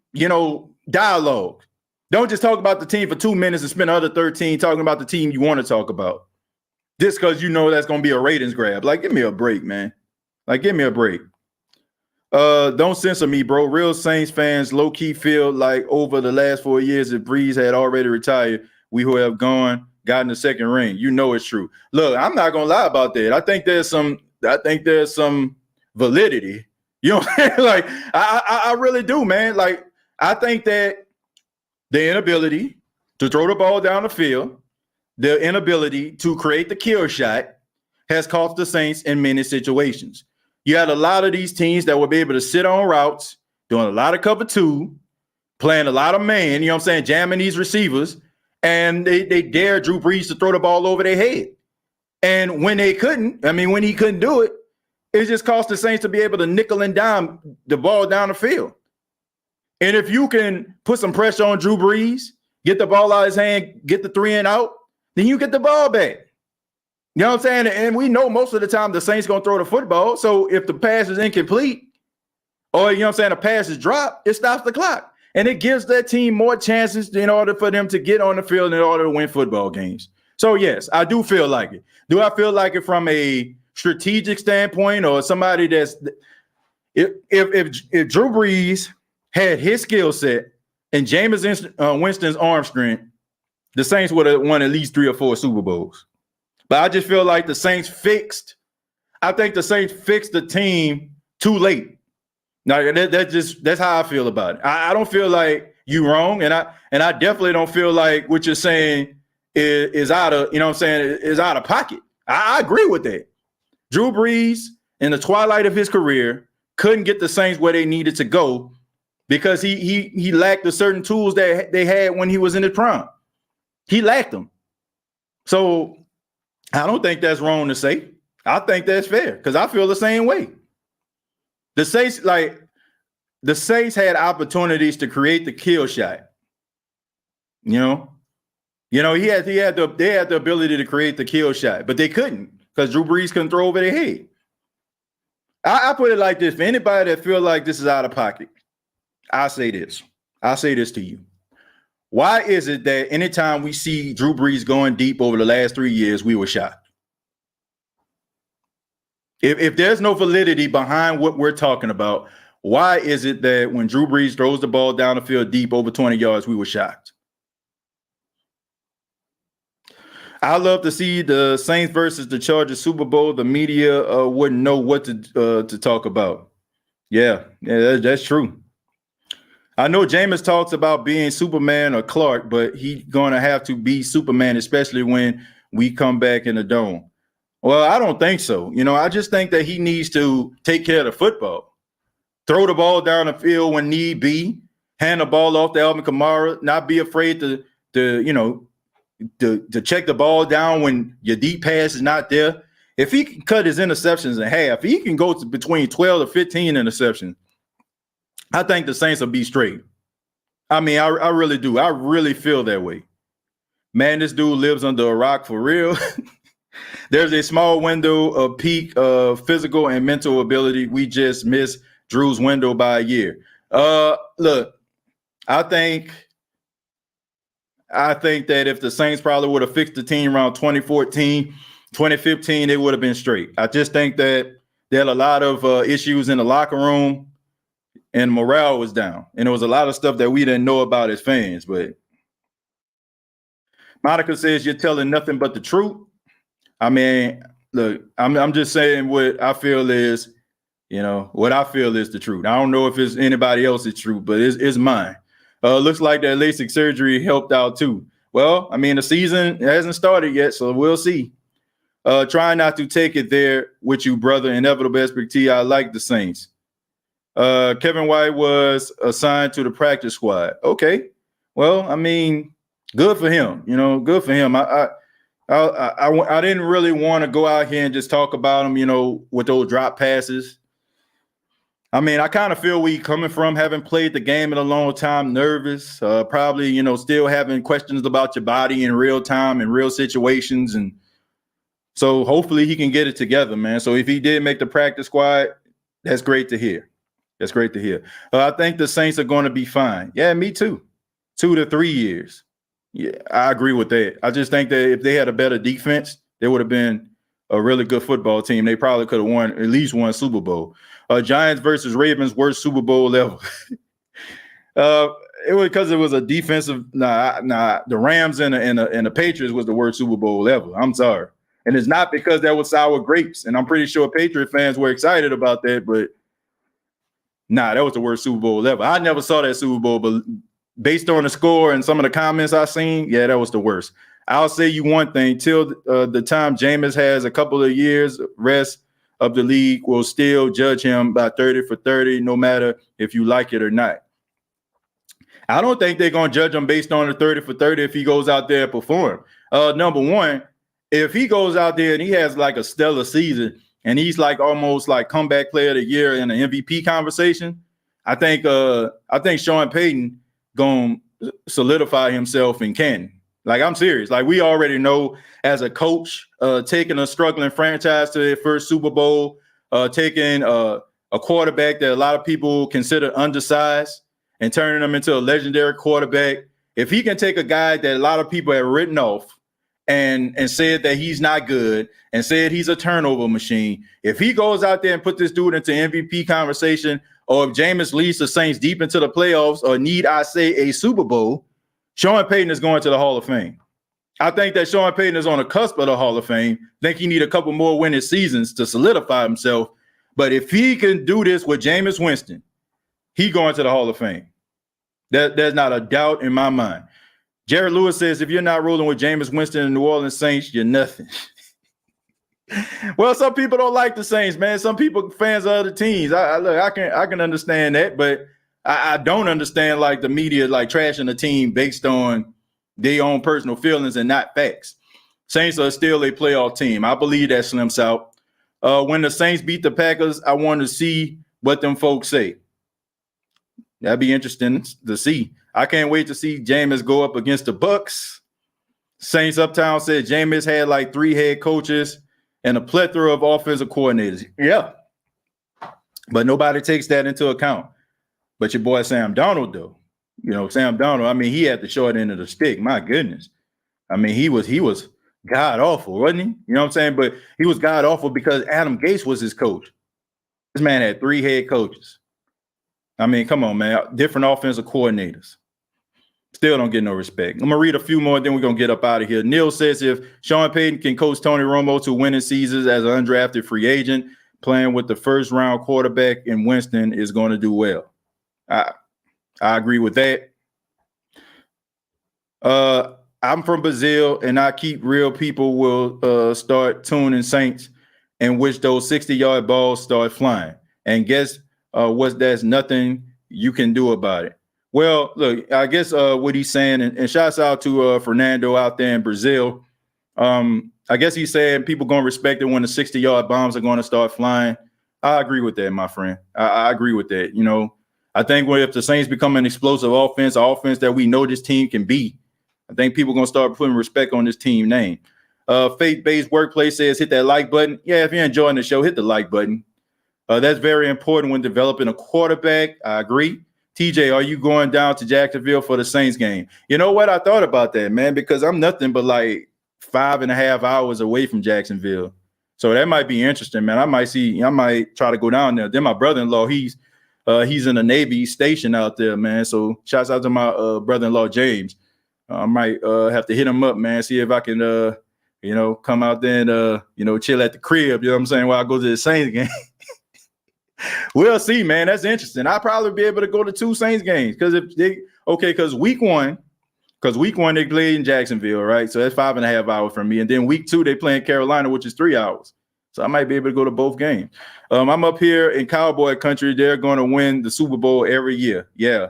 dialogue. Don't just talk about the team for 2 minutes and spend the other 13 talking about the team you want to talk about. Just because that's going to be a ratings grab. Like, give me a break, man. Like, give me a break. Don't censor me, bro. Real Saints fans low-key feel like over the last 4 years, if Breeze had already retired, we would have gotten the second ring. It's true. Look, I'm not gonna lie about that. I think there's some validity. You know what I'm saying? Like, I really do, man. Like, I think that the inability to throw the ball down the field, the inability to create the kill shot has cost the Saints in many situations. You had a lot of these teams that would be able to sit on routes, doing a lot of cover two, playing a lot of man, jamming these receivers, and they dared Drew Brees to throw the ball over their head. And when he couldn't do it, it just cost the Saints to be able to nickel and dime the ball down the field. And if you can put some pressure on Drew Brees, get the ball out of his hand, get the 3 and out, then you get the ball back. You know what I'm saying? And we know most of the time the Saints going to throw the football. So if the pass is incomplete or, the pass is dropped, it stops the clock. And it gives that team more chances in order for them to get on the field in order to win football games. So, yes, I do feel like it. Do I feel like it from a strategic standpoint or somebody that's – if Drew Brees had his skill set and Jameis Winston's arm strength, the Saints would have won at least 3 or 4 Super Bowls. But I just feel like the Saints fixed the team too late. Now that's how I feel about it. I don't feel like you wrong, and I definitely don't feel like what you're saying is out of is out of pocket. I agree with that. Drew Brees in the twilight of his career couldn't get the Saints where they needed to go because he lacked the certain tools that they had when he was in his prime. He lacked them. So I don't think that's wrong to say. I think that's fair because I feel the same way. The Saints had opportunities to create the kill shot. They had the ability to create the kill shot, but they couldn't because Drew Brees couldn't throw over their head. I put it like this: for anybody that feel like this is out of pocket, I say this to you. Why is it that anytime we see Drew Brees going deep over the last 3 years, we were shocked? If there's no validity behind what we're talking about, why is it that when Drew Brees throws the ball down the field deep over 20 yards, we were shocked? I love to see the Saints versus the Chargers Super Bowl. The media wouldn't know what to talk about. Yeah, that's true. I know Jameis talks about being Superman or Clark, but he's going to have to be Superman, especially when we come back in the dome. Well, I don't think so. I just think that he needs to take care of the football, throw the ball down the field when need be, hand the ball off to Alvin Kamara, not be afraid to check the ball down when your deep pass is not there. If he can cut his interceptions in half, he can go to between 12 to 15 interceptions. I think the Saints will be straight. I mean, I really do. I really feel that way. Man, this dude lives under a rock for real. There's a small window of peak of physical and mental ability. We just missed Drew's window by a year. Look, I think that if the Saints probably would have fixed the team around 2014, 2015, it would have been straight. I just think that there are a lot of issues in the locker room and morale was down. And there was a lot of stuff that we didn't know about as fans. But Monica says you're telling nothing but the truth. I mean, look, I'm just saying what I feel is, what I feel is the truth. I don't know if it's anybody else's truth, but it's mine. Looks like that LASIK surgery helped out too. Well, I mean, the season hasn't started yet, so we'll see. Try not to take it there with you, brother. Inevitable SBT. I like the Saints. Kevin White was assigned to the practice squad. Okay. Well, I mean, good for him. Good for him. I didn't really want to go out here and just talk about him, with those drop passes. I mean, I kind of feel where he's coming from, having played the game in a long time, nervous, probably, still having questions about your body in real time, in real situations. And so hopefully he can get it together, man. So if he did make the practice squad, that's great to hear. That's great to hear. I think the Saints are going to be fine. Yeah, me too. 2 to 3 years. Yeah, I agree with that. I just think that if they had a better defense, they would have been a really good football team. They probably could have at least won Super Bowl. Giants versus Ravens, worst Super Bowl ever. It was because it was a defensive. The Rams and the Patriots was the worst Super Bowl ever. I'm sorry, and it's not because that was sour grapes. And I'm pretty sure Patriot fans were excited about that, but that was the worst Super Bowl ever. I never saw that Super Bowl, but based on the score and some of the comments I seen, yeah, that was the worst. I'll say you one thing: till the time Jameis has a couple of years rest of the league, will still judge him by 30 for 30, no matter if you like it or not. I don't think they're going to judge him based on the 30 for 30 if he goes out there and perform. Number one, if he goes out there and he has like a stellar season and he's like almost like comeback player of the year in an MVP conversation, I think Sean Payton going to solidify himself in Canton. Like, I'm serious. Like, we already know as a coach, taking a struggling franchise to their first Super Bowl, taking a quarterback that a lot of people consider undersized and turning him into a legendary quarterback. If he can take a guy that a lot of people have written off and said that he's not good and said he's a turnover machine, if he goes out there and put this dude into MVP conversation, or if Jameis leads the Saints deep into the playoffs, or need I say a Super Bowl, Sean Payton is going to the Hall of Fame. I think that Sean Payton is on the cusp of the Hall of Fame. I think he need a couple more winning seasons to solidify himself. But if he can do this with Jameis Winston, he going to the Hall of Fame. There's not a doubt in my mind. Jared Lewis says, if you're not rolling with Jameis Winston and New Orleans Saints, you're nothing. Well, some people don't like the Saints, man. Some people fans of other teams. I can understand that, but I don't understand like the media like trashing the team based on their own personal feelings and not facts. Saints are still a playoff team. I believe that, Slim South. When the Saints beat the Packers, I want to see what them folks say. That'd be interesting to see. I can't wait to see Jameis go up against the Bucks. Saints Uptown said Jameis had like 3 head coaches and a plethora of offensive coordinators. Yeah. But nobody takes that into account. But your boy Sam Darnold, though, Sam Darnold, I mean, he had the short end of the stick. My goodness. I mean, he was god awful, wasn't he? You know what I'm saying? But he was god awful because Adam Gase was his coach. This man had 3 head coaches. I mean, come on, man. Different offensive coordinators. Still don't get no respect. I'm going to read a few more, then we're going to get up out of here. Neil says if Sean Payton can coach Tony Romo to winning seasons as an undrafted free agent, playing with the first-round quarterback in Winston is going to do well. I agree with that. I'm from Brazil, and I keep real. People will start tuning Saints and wish those 60-yard balls start flying. And guess there's nothing you can do about it. Well, look, I guess what he's saying, and shouts out to Fernando out there in Brazil. I guess he's saying people going to respect it when the 60-yard bombs are going to start flying. I agree with that, my friend. I agree with that. I think if the Saints become an explosive offense that we know this team can be, I think people are going to start putting respect on this team name. Faith-based workplace says hit that like button. Yeah, if you're enjoying the show, hit the like button. That's very important when developing a quarterback. I agree. TJ, are you going down to Jacksonville for the Saints game? You know what? I thought about that, man, because I'm nothing but like 5.5 hours away from Jacksonville. So that might be interesting, man. I might try to go down there. Then my brother-in-law, he's in the Navy station out there, man. So shouts out to my brother-in-law, James. I might have to hit him up, man, see if I can, come out there and, chill at the crib, you know what I'm saying, while I go to the Saints game. We'll see, man. That's interesting. I'll probably be able to go to 2 Saints games because week one they play in Jacksonville, right? So that's 5.5 hours from me. And then week 2, they play in Carolina, which is 3 hours. So I might be able to go to both games. I'm up here in Cowboy country. They're going to win the Super Bowl every year. Yeah,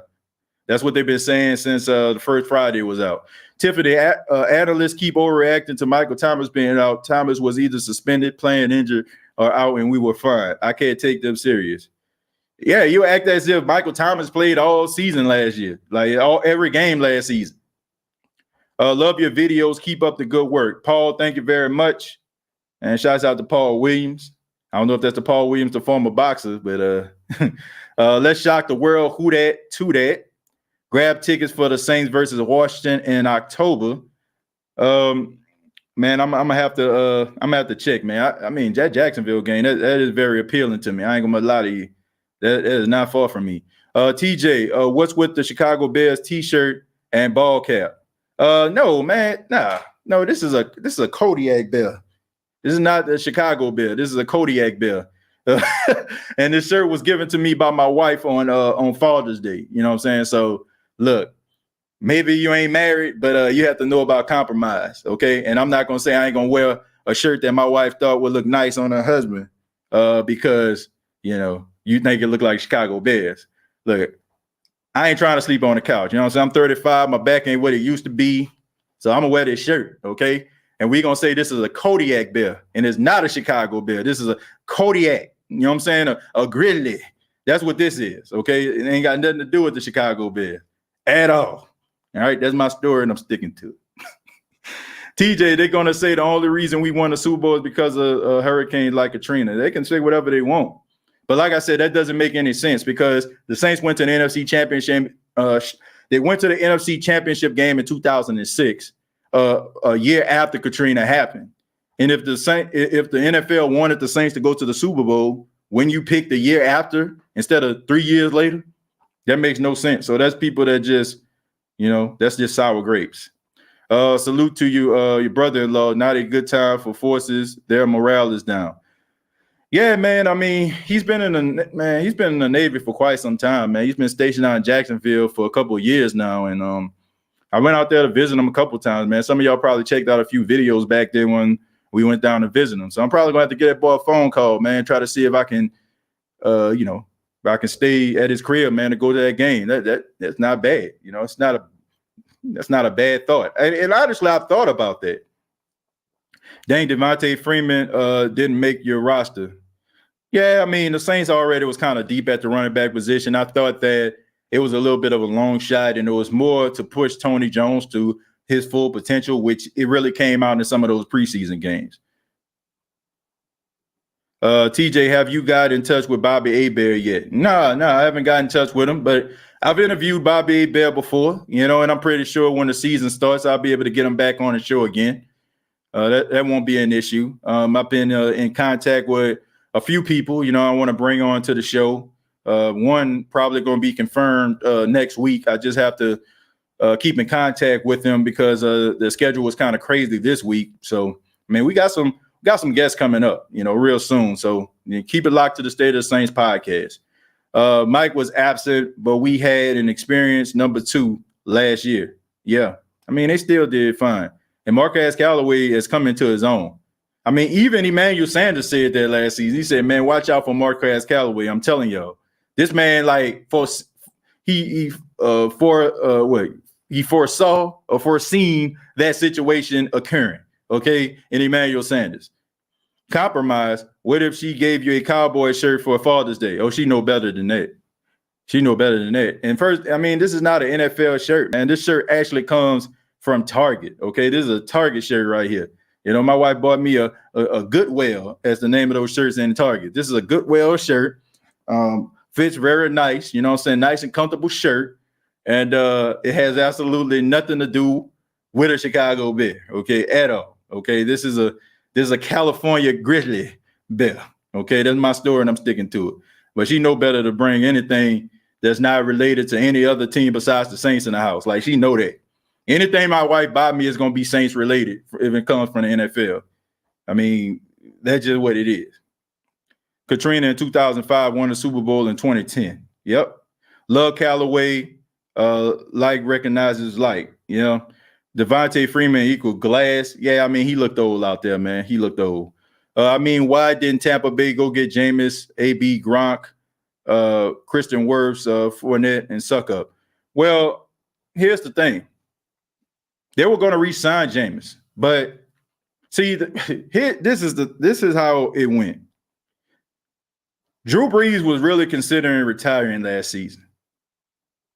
that's what they've been saying since the first Friday was out. Tiffany, analysts keep overreacting to Michael Thomas being out. Thomas was either suspended, playing injured, or out, and we were fine. I can't take them serious. Yeah, you act as if Michael Thomas played all season last year, like every game last season. Love your videos. Keep up the good work. Paul, thank you very much. And shouts out to Paul Williams. I don't know if that's the Paul Williams, the former boxer, but let's shock the world. Who that to that? Grab tickets for the Saints versus Washington in October. Man, I'm gonna have to check, man. I mean, that Jacksonville game, that is very appealing to me. I ain't gonna lie to you. That is not far from me. TJ, what's with the Chicago Bears t-shirt and ball cap? No, man. No, this is a Kodiak Bear. This is not the Chicago Bear. This is a Kodiak Bear. And this shirt was given to me by my wife on Father's Day. You know what I'm saying? So look, maybe you ain't married, but you have to know about compromise, okay? And I'm not gonna say I ain't gonna wear a shirt that my wife thought would look nice on her husband, because you think it looked like Chicago Bears. Look, I ain't trying to sleep on the couch. You know what I'm saying? I'm 35. My back ain't what it used to be, so I'm gonna wear this shirt, okay? And we're gonna say this is a Kodiak Bear, and it's not a Chicago Bear. This is a Kodiak. You know what I'm saying? A grizzly. That's what this is, okay? It ain't got nothing to do with the Chicago Bears at all. All right, that's my story, and I'm sticking to it. TJ, they're going to say the only reason we won the Super Bowl is because of a hurricane like Katrina. They can say whatever they want. But like I said, that doesn't make any sense because the Saints went to the NFC Championship. They went to the NFC Championship game in 2006, a year after Katrina happened. And if the NFL wanted the Saints to go to the Super Bowl, when you pick the year after instead of 3 years later, that makes no sense. So that's people that just, that's just sour grapes. Salute to you, your brother-in-law. Not a good time for forces. Their morale is down. Yeah, man. I mean, he's been in the Navy for quite some time, man. He's been stationed out in Jacksonville for a couple of years now, and I went out there to visit him a couple of times, man. Some of y'all probably checked out a few videos back then when we went down to visit him. So I'm probably gonna have to get that boy a phone call, man. Try to see if I can, if I can stay at his crib, man, to go to that game. That's not bad. That's not a bad thought. And honestly, I've thought about that. Dang, Devontae Freeman didn't make your roster. Yeah, I mean, the Saints already was kind of deep at the running back position. I thought that it was a little bit of a long shot, and it was more to push Tony Jones to his full potential, which it really came out in some of those preseason games. TJ, have you got in touch with Bobby Hebert yet? No, I haven't got in touch with him, but I've interviewed Bobby Hebert before, and I'm pretty sure when the season starts, I'll be able to get him back on the show again. That won't be an issue. I've been in contact with a few people, I want to bring on to the show. One probably going to be confirmed next week. I just have to keep in contact with them because the schedule was kind of crazy this week. So, we got some guests coming up, real soon. So keep it locked to the State of the Saints podcast. Mike was absent, but we had an experienced number 2 last year. Yeah. They still did fine. And Marquez Callaway is coming to his own. Even Emmanuel Sanders said that last season. He said, man, watch out for Marquez Callaway. I'm telling y'all, this man, he foresaw or foreseen that situation occurring. Okay. And Emmanuel Sanders. Compromise. What if she gave you a Cowboy shirt for Father's Day? Oh, she know better than that. She know better than that. And first, I mean, this is not an NFL shirt, man. This shirt actually comes from Target. Okay, this is a Target shirt right here. You know, my wife bought me a Goodwill as the name of those shirts in Target. This is a Goodwill shirt. Fits very nice. You know what I'm saying? Nice and comfortable shirt. And it has absolutely nothing to do with a Chicago Bear. Okay, at all. Okay, this is a California Grizzly Bear. Okay, that's my story, and I'm sticking to it. But she know better to bring anything that's not related to any other team besides the Saints in the house. Like, she know that. Anything my wife buy me is going to be Saints related if it comes from the NFL. I mean, that's just what it is. Katrina in 2005 won the Super Bowl in 2010. Yep. Love Callaway, like recognizes like, you know. Devontae Freeman equal glass. Yeah, I mean, he looked old out there, man. He looked old. I mean, why didn't Tampa Bay go get Jameis, AB, Gronk, Christian Wirfs, Fournette, and Suckup? Well, here's the thing. They were going to re-sign Jameis, but see, this is how it went. Drew Brees was really considering retiring last season.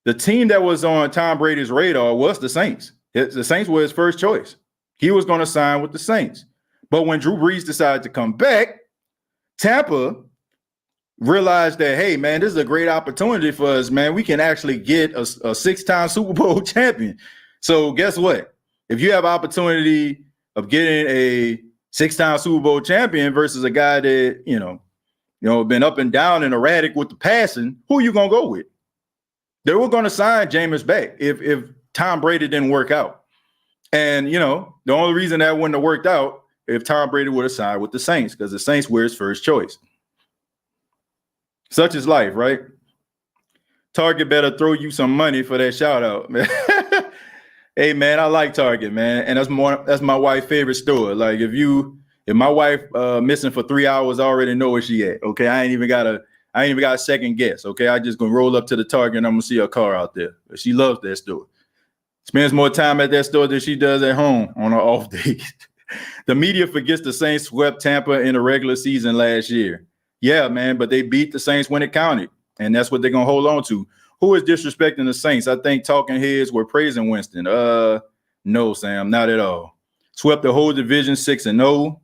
The team that was on Tom Brady's radar was the Saints. The Saints were his first choice. He was going to sign with the Saints. But when Drew Brees decided to come back, Tampa realized that, hey, man, this is a great opportunity for us, man. We can actually get a six-time Super Bowl champion. So guess what? If you have opportunity of getting a six-time Super Bowl champion versus a guy that, you know, been up and down and erratic with the passing, who are you going to go with? They were going to sign Jameis back if Tom Brady didn't work out. And, you know, the only reason that wouldn't have worked out if Tom Brady would have signed with the Saints, because the Saints were his first choice. Such is life, right? Target better throw you some money for that shout out, man. Hey, man, I like Target, man. And that's my wife's favorite store. Like, if my wife missing for 3 hours, I already know where she at. Okay. I ain't even got a second guess. Okay. I just gonna roll up to the Target and I'm gonna see her car out there. But she loves that store. Spends more time at that store than she does at home on her off days. The media forgets the Saints swept Tampa in the regular season last year. Yeah, man, but they beat the Saints when it counted, and that's what they're going to hold on to. Who is disrespecting the Saints? I think talking heads were praising Winston. No, Sam, not at all. Swept the whole division 6-0.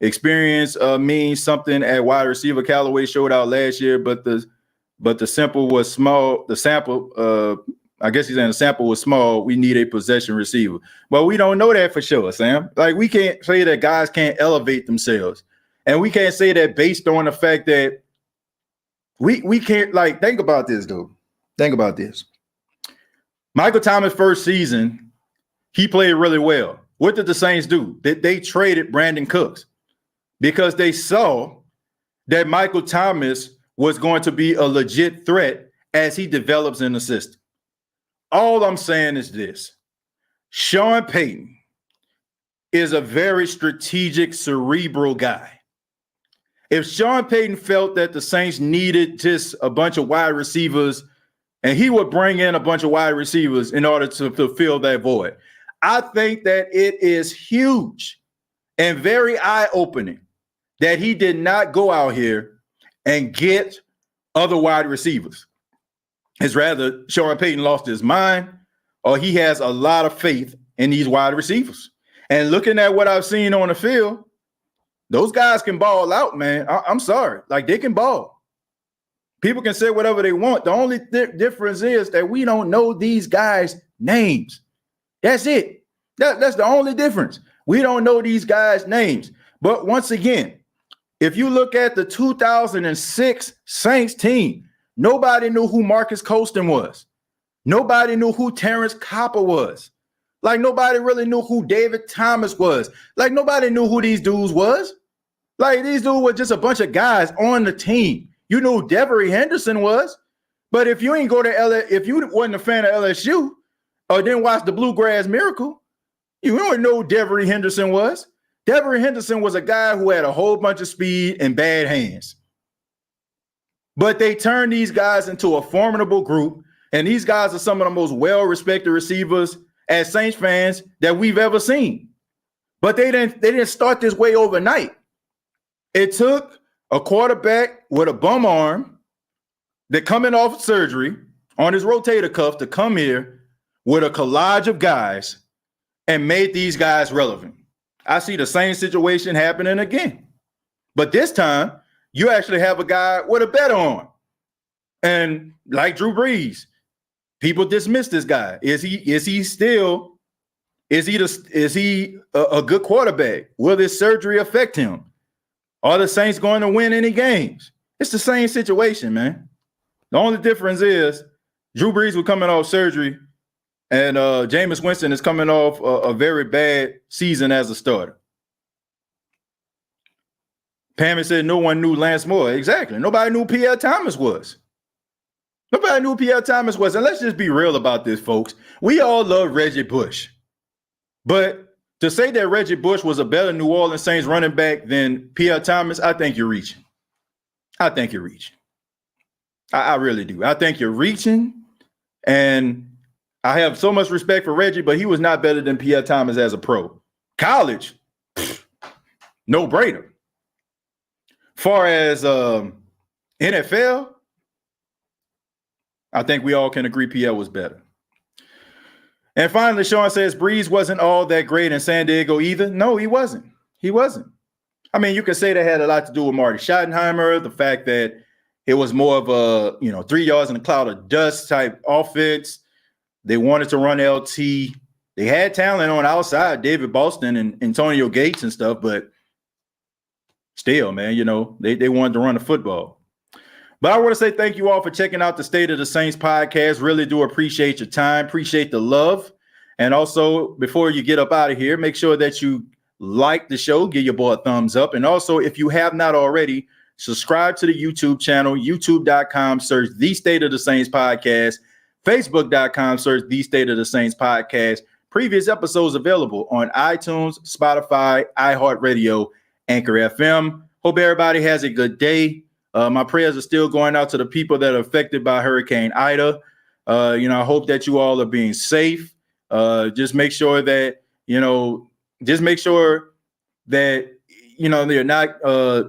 Experience means something at wide receiver. Callaway showed out last year, but the sample was small. The sample, I guess he's saying the sample was small. We need a possession receiver. Well, we don't know that for sure, Sam. Like, we can't say that guys can't elevate themselves. And we can't say that based on the fact that we can't, like, think about this, dude. Think about this. Michael Thomas' first season, he played really well. What did the Saints do? They traded Brandon Cooks because they saw that Michael Thomas was going to be a legit threat as he develops in the system. All I'm saying is this. Sean Payton is a very strategic, cerebral guy. If Sean Payton felt that the Saints needed just a bunch of wide receivers, and he would bring in a bunch of wide receivers in order to fulfill that void, I think that it is huge and very eye-opening that he did not go out here and get other wide receivers. It's rather Sean Payton lost his mind, or he has a lot of faith in these wide receivers. And looking at what I've seen on the field, those guys can ball out, man. I'm sorry. Like, they can ball. People can say whatever they want. The only difference is that we don't know these guys' names. That's it. That's the only difference. We don't know these guys' names. But once again, if you look at the 2006 Saints team, nobody knew who Marcus Colston was. Nobody knew who Terrence Copper was. Like, nobody really knew who David Thomas was. Like, nobody knew who these dudes was. Like, these dudes were just a bunch of guys on the team. You knew who Devery Henderson was. But if you ain't go to LA, if you wasn't a fan of LSU or didn't watch the Bluegrass Miracle, you don't know who Devery Henderson was. Devery Henderson was a guy who had a whole bunch of speed and bad hands. But they turned these guys into a formidable group, and these guys are some of the most well-respected receivers as Saints fans that we've ever seen. But they didn't start this way overnight. It took a quarterback with a bum arm, that coming off surgery on his rotator cuff to come here with a collage of guys and made these guys relevant. I see the same situation happening again. But this time, you actually have a guy with a bet on. And like Drew Brees, people dismiss this guy. Is he a good quarterback? Will this surgery affect him? Are the Saints going to win any games? It's the same situation, man. The only difference is Drew Brees was coming off surgery, and Jameis Winston is coming off a very bad season as a starter. Pammy said no one knew Lance Moore. Exactly. Nobody knew Pierre Thomas was. Nobody knew Pierre Thomas was. And let's just be real about this, folks. We all love Reggie Bush. But to say that Reggie Bush was a better New Orleans Saints running back than Pierre Thomas, I think you're reaching. I really do. I think you're reaching. And I have so much respect for Reggie, but he was not better than Pierre Thomas as a pro. College, no brainer. Far as NFL, I think we all can agree Pierre was better. And finally, Sean says Brees wasn't all that great in San Diego either. No, he wasn't. I mean, you can say that had a lot to do with Marty Schottenheimer, the fact that it was more of a, 3 yards in a cloud of dust type offense. They wanted to run LT. They had talent on outside, David Boston and Antonio Gates and stuff, but still, man, they wanted to run the football. But I want to say thank you all for checking out the State of the Saints podcast. Really do appreciate your time, appreciate the love. And also, before you get up out of here, make sure that you like the show, give your boy a thumbs up. And also, if you have not already, subscribe to the YouTube channel, youtube.com, search The State of the Saints podcast, facebook.com, search The State of the Saints podcast. Previous episodes available on iTunes, Spotify, iHeartRadio, Anchor FM. Hope everybody has a good day. My prayers are still going out to the people that are affected by Hurricane Ida. I hope that you all are being safe. Just make sure that, they're not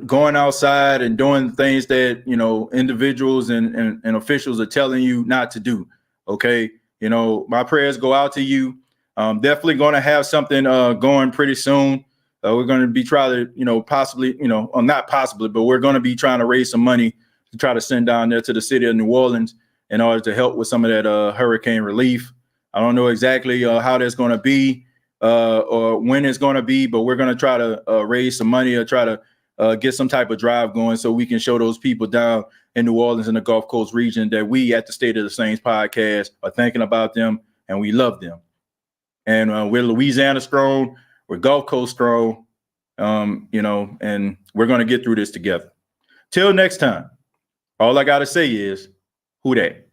going outside and doing things that, individuals and officials are telling you not to do. Okay. My prayers go out to you. Definitely going to have something going pretty soon. We're going to be trying to, possibly, not possibly, but we're going to be trying to raise some money to try to send down there to the city of New Orleans in order to help with some of that hurricane relief. I don't know exactly how that's going to be or when it's going to be, but we're going to try to raise some money or try to get some type of drive going so we can show those people down in New Orleans and the Gulf Coast region that we at the State of the Saints podcast are thinking about them and we love them. And we're Louisiana strong. We're Gulf Coast strong, and we're going to get through this together. Till next time, all I got to say is, who dat?